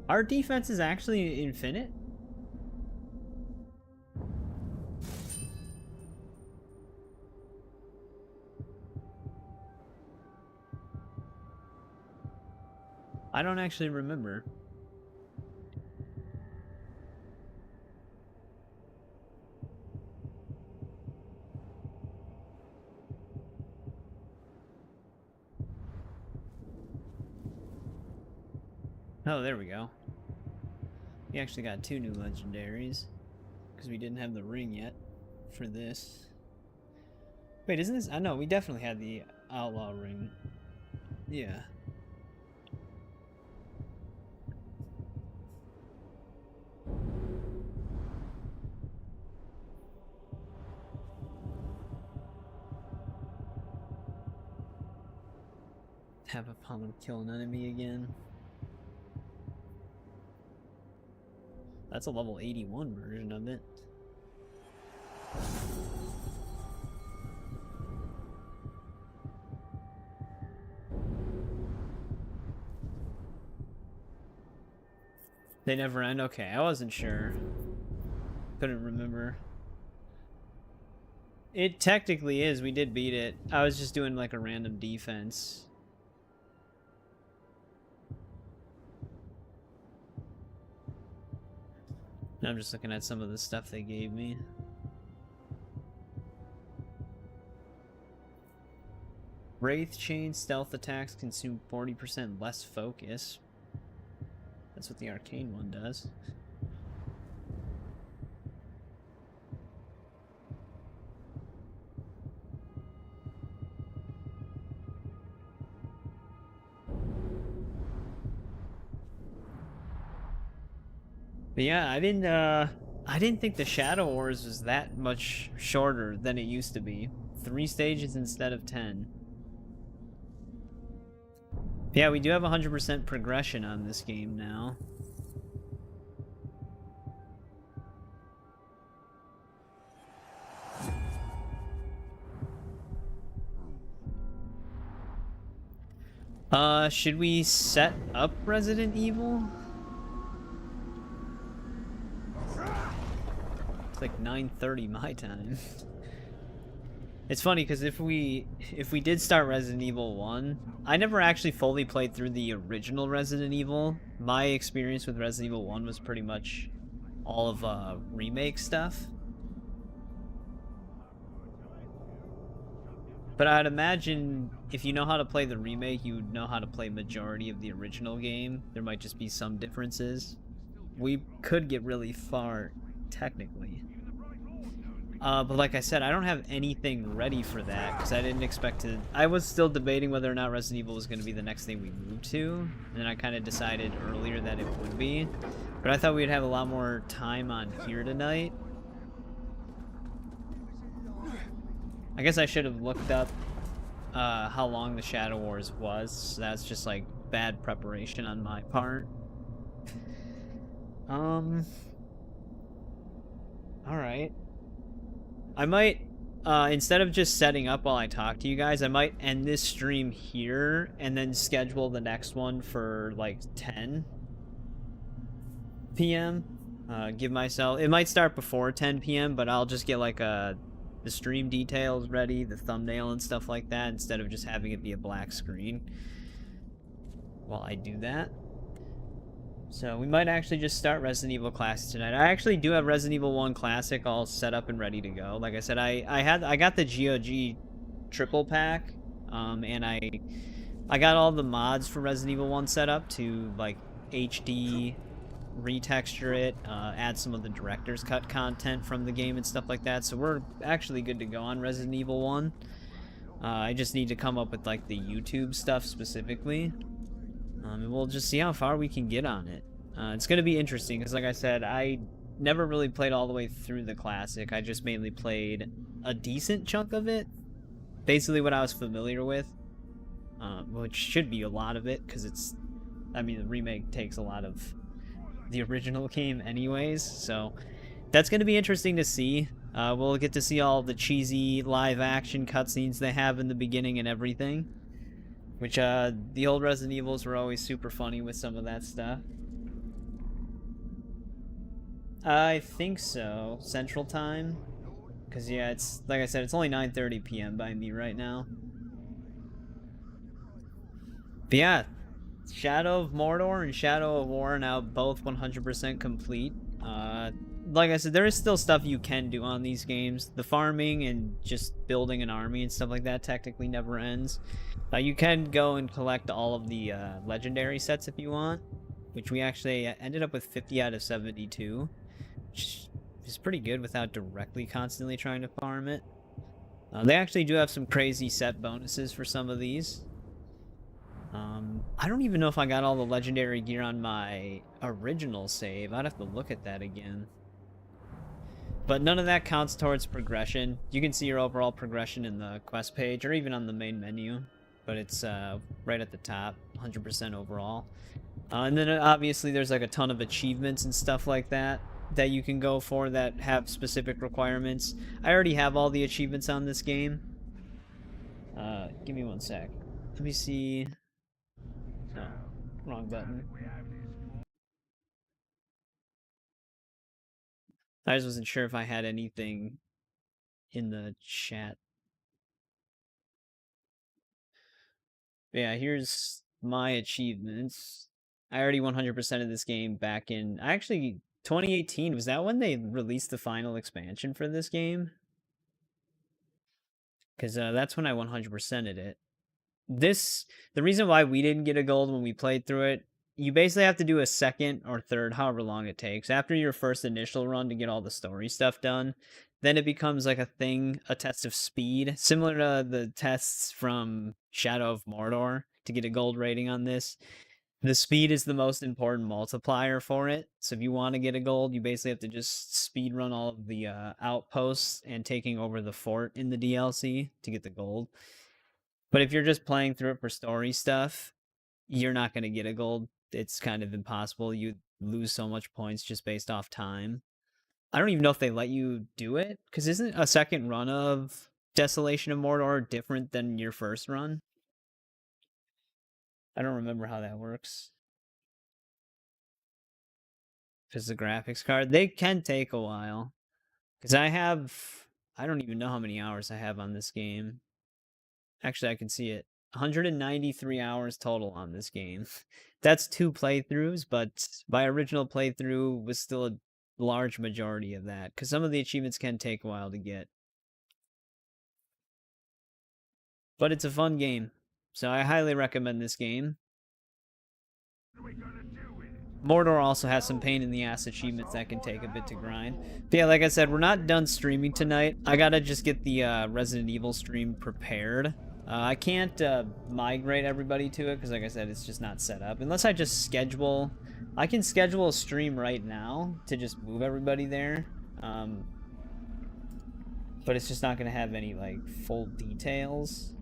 Our defense is actually infinite? I don't actually remember. Oh, there we go. We actually got 2 new legendaries. Because we didn't have the ring yet for this. Wait, isn't this... I know, we definitely had the outlaw ring. Yeah. Have upon him kill an enemy again. That's a level 81 version of it. They never end? Okay, I wasn't sure. Couldn't remember. It technically is, we did beat it. I was just doing like a random defense. I'm just looking at some of the stuff they gave me. Wraith chain stealth attacks consume 40% less focus. That's what the arcane one does. But yeah, I didn't think the Shadow Wars was that much shorter than it used to be. 3 stages instead of 10. Yeah, we do have 100% progression on this game now. Should we set up Resident Evil? It's like 9:30 my time. It's funny because if we did start Resident Evil 1, I never actually fully played through the original Resident Evil. My experience with Resident Evil 1 was pretty much all of remake stuff. But I'd imagine if you know how to play the remake, you know how to play majority of the original game. There might just be some differences. We could get really far, technically. But like I said, I don't have anything ready for that, because I didn't expect to... I was still debating whether or not Resident Evil was going to be the next thing we moved to, and then I kind of decided earlier that it would be. But I thought we'd have a lot more time on here tonight. I guess I should have looked up how long the Shadow Wars was, so that's just like bad preparation on my part. Alright. I might, instead of just setting up while I talk to you guys, I might end this stream here and then schedule the next one for like 10 p.m. Give myself, it might start before 10 p.m., but I'll just get like the stream details ready, the thumbnail and stuff like that, instead of just having it be a black screen while I do that. So we might actually just start Resident Evil Classic tonight. I actually do have Resident Evil 1 Classic all set up and ready to go. Like I said, I got the GOG triple pack, and I got all the mods for Resident Evil 1 set up to like HD retexture it, add some of the director's cut content from the game and stuff like that. So we're actually good to go on Resident Evil 1. I just need to come up with like the YouTube stuff specifically. And we'll just see how far we can get on it. It's going to be interesting, because like I said, I never really played all the way through the Classic. I just mainly played a decent chunk of it. Basically what I was familiar with. Which should be a lot of it, because it's... I mean, the remake takes a lot of the original game anyways, so... That's going to be interesting to see. We'll get to see all the cheesy live-action cutscenes they have in the beginning and everything. Which, the old Resident Evils were always super funny with some of that stuff. I think so. Central Time. Because, yeah, it's, like I said, it's only 9:30 p.m. by me right now. But yeah, Shadow of Mordor and Shadow of War are now both 100% complete. Like I said, there is still stuff you can do on these games. The farming and just building an army and stuff like that technically never ends. You can go and collect all of the legendary sets if you want, which we actually ended up with 50 out of 72, which is pretty good without directly constantly trying to farm it. They actually do have some crazy set bonuses for some of these. I don't even know if I got all the legendary gear on my original save. I'd have to look at that again. But none of that counts towards progression. You can see your overall progression in the quest page, or even on the main menu. But it's right at the top, 100% overall. And then obviously there's like a ton of achievements and stuff like that that you can go for that have specific requirements. I already have all the achievements on this game. Give me one sec. Let me see. No, wrong button. I just wasn't sure if I had anything in the chat. But yeah, here's my achievements. I already 100% of this game back in... Actually, 2018, was that when they released the final expansion for this game? Because that's when I 100%ed it. The reason why we didn't get a gold when we played through it, you basically have to do a second or third, however long it takes, after your first initial run to get all the story stuff done. Then it becomes like a thing, a test of speed, similar to the tests from Shadow of Mordor to get a gold rating on this. The speed is the most important multiplier for it. So if you want to get a gold, you basically have to just speed run all of the outposts and taking over the fort in the DLC to get the gold. But if you're just playing through it for story stuff, you're not going to get a gold. It's kind of impossible. You lose so much points just based off time. I don't even know if they let you do it, because isn't a second run of Desolation of Mordor different than your first run? I don't remember how that works. Because the graphics card, they can take a while. Because I don't even know how many hours I have on this game. Actually, I can see it. 193 hours total on this game. That's 2 playthroughs, but my original playthrough was still a large majority of that, because some of the achievements can take a while to get. But it's a fun game. So I highly recommend this game. Mordor also has some pain in the ass achievements that can take a bit to grind. But yeah, like I said, we're not done streaming tonight. I gotta just get the Resident Evil stream prepared. I can't migrate everybody to it because, like I said, it's just not set up. Unless I just schedule... I can schedule a stream right now to just move everybody there. But it's just not going to have any, like, full details.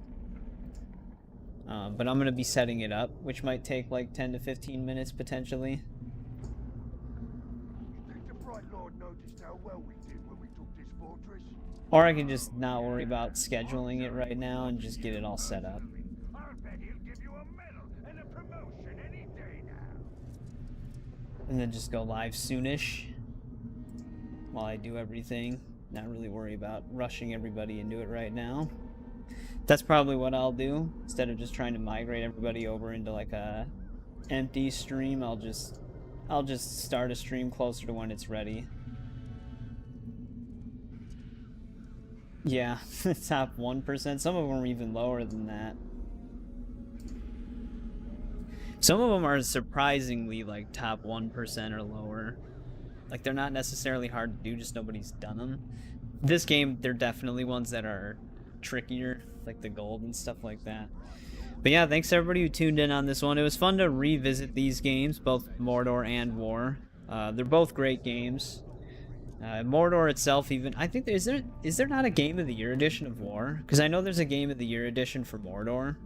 But I'm going to be setting it up, which might take, like, 10 to 15 minutes, potentially. Think the Bright Lord noticed how well we did when we took this fortress? Or I can just not worry about scheduling it right now and just get it all set up. I'll bet he'll give you a medal and a promotion any day now. And then just go live soonish while I do everything. Not really worry about rushing everybody into it right now. That's probably what I'll do. Instead of just trying to migrate everybody over into like a empty stream, I'll just start a stream closer to when it's ready. Yeah, top 1%. Some of them are even lower than that. Some of them are surprisingly like top 1% or lower. Like, they're not necessarily hard to do, just nobody's done them. This game, they're definitely ones that are trickier, like the gold and stuff like that. But yeah, thanks to everybody who tuned in on this one. It was fun to revisit these games, both Mordor and War. They're both great games. Mordor itself, even, I think, is there not a Game of the Year edition of War? Because I know there's a Game of the Year edition for Mordor.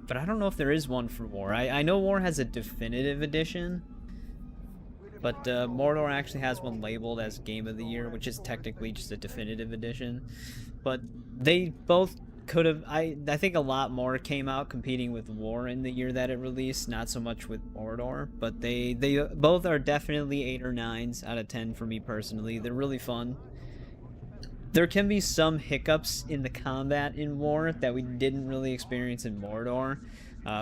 But I don't know if there is one for War. I know War has a definitive edition. But Mordor actually has one labeled as Game of the Year, which is technically just a definitive edition. But they both could have... I think a lot more came out competing with War in the year that it released, not so much with Mordor. But they both are definitely 8 or 9s out of 10 for me personally. They're really fun. There can be some hiccups in the combat in War that we didn't really experience in Mordor.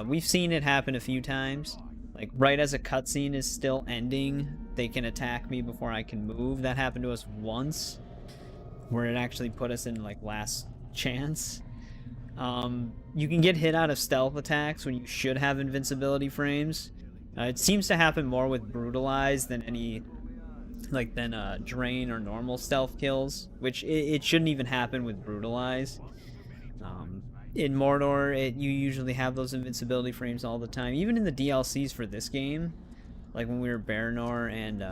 We've seen it happen a few times. Like, right as a cutscene is still ending, they can attack me before I can move. That happened to us once, where it actually put us in, like, last chance. You can get hit out of stealth attacks when you should have invincibility frames. It seems to happen more with Brutalize than any, like, Drain or normal stealth kills, which it shouldn't even happen with Brutalize. In Mordor, you usually have those invincibility frames all the time. Even in the DLCs for this game, like when we were Baranor and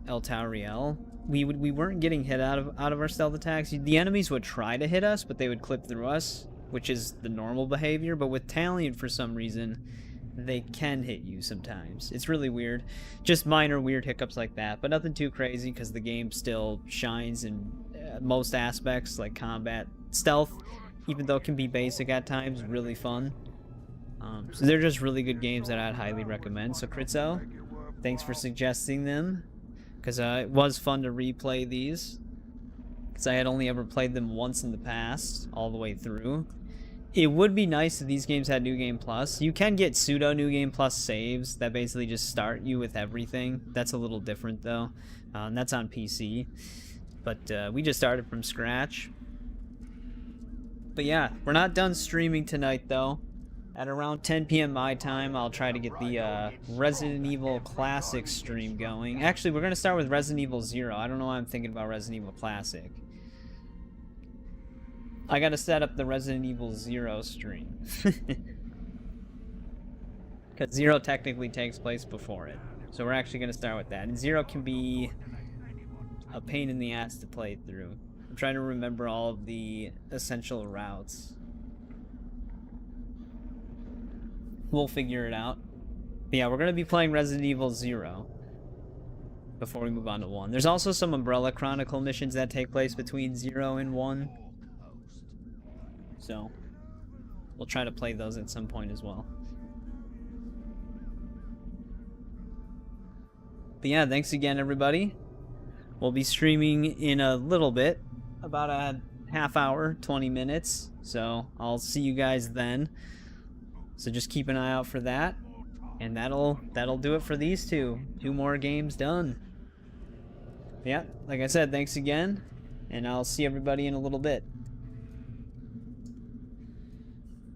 El Tauriel, we weren't getting hit out of our stealth attacks. The enemies would try to hit us, but they would clip through us, which is the normal behavior. But with Talion, for some reason, they can hit you sometimes. It's really weird. Just minor weird hiccups like that, but nothing too crazy because the game still shines in most aspects, like combat. Stealth, even though it can be basic at times, really fun. So they're just really good games that I'd highly recommend. So Critzo, thanks for suggesting them, because it was fun to replay these, because I had only ever played them once in the past, all the way through. It would be nice if these games had New Game Plus. You can get pseudo New Game Plus saves that basically just start you with everything. That's a little different though, and that's on PC. But we just started from scratch. But yeah, we're not done streaming tonight though. At around 10 p.m. my time, I'll try to get the Resident Evil Classic stream going. Actually, we're going to start with Resident Evil 0. I don't know why I'm thinking about Resident Evil Classic. I got to set up the Resident Evil 0 stream. Because 0 technically takes place before it. So we're actually going to start with that. And 0 can be a pain in the ass to play through. I'm trying to remember all of the essential routes. We'll figure it out. But yeah, we're going to be playing Resident Evil 0 before we move on to 1. There's also some Umbrella Chronicle missions that take place between 0 and 1. So, we'll try to play those at some point as well. But yeah, thanks again, everybody. We'll be streaming in a little bit, about a half hour, 20 minutes. So, I'll see you guys then. So just keep an eye out for that, and that'll do it for these two. 2 more games done. Yeah, like I said, thanks again, and I'll see everybody in a little bit.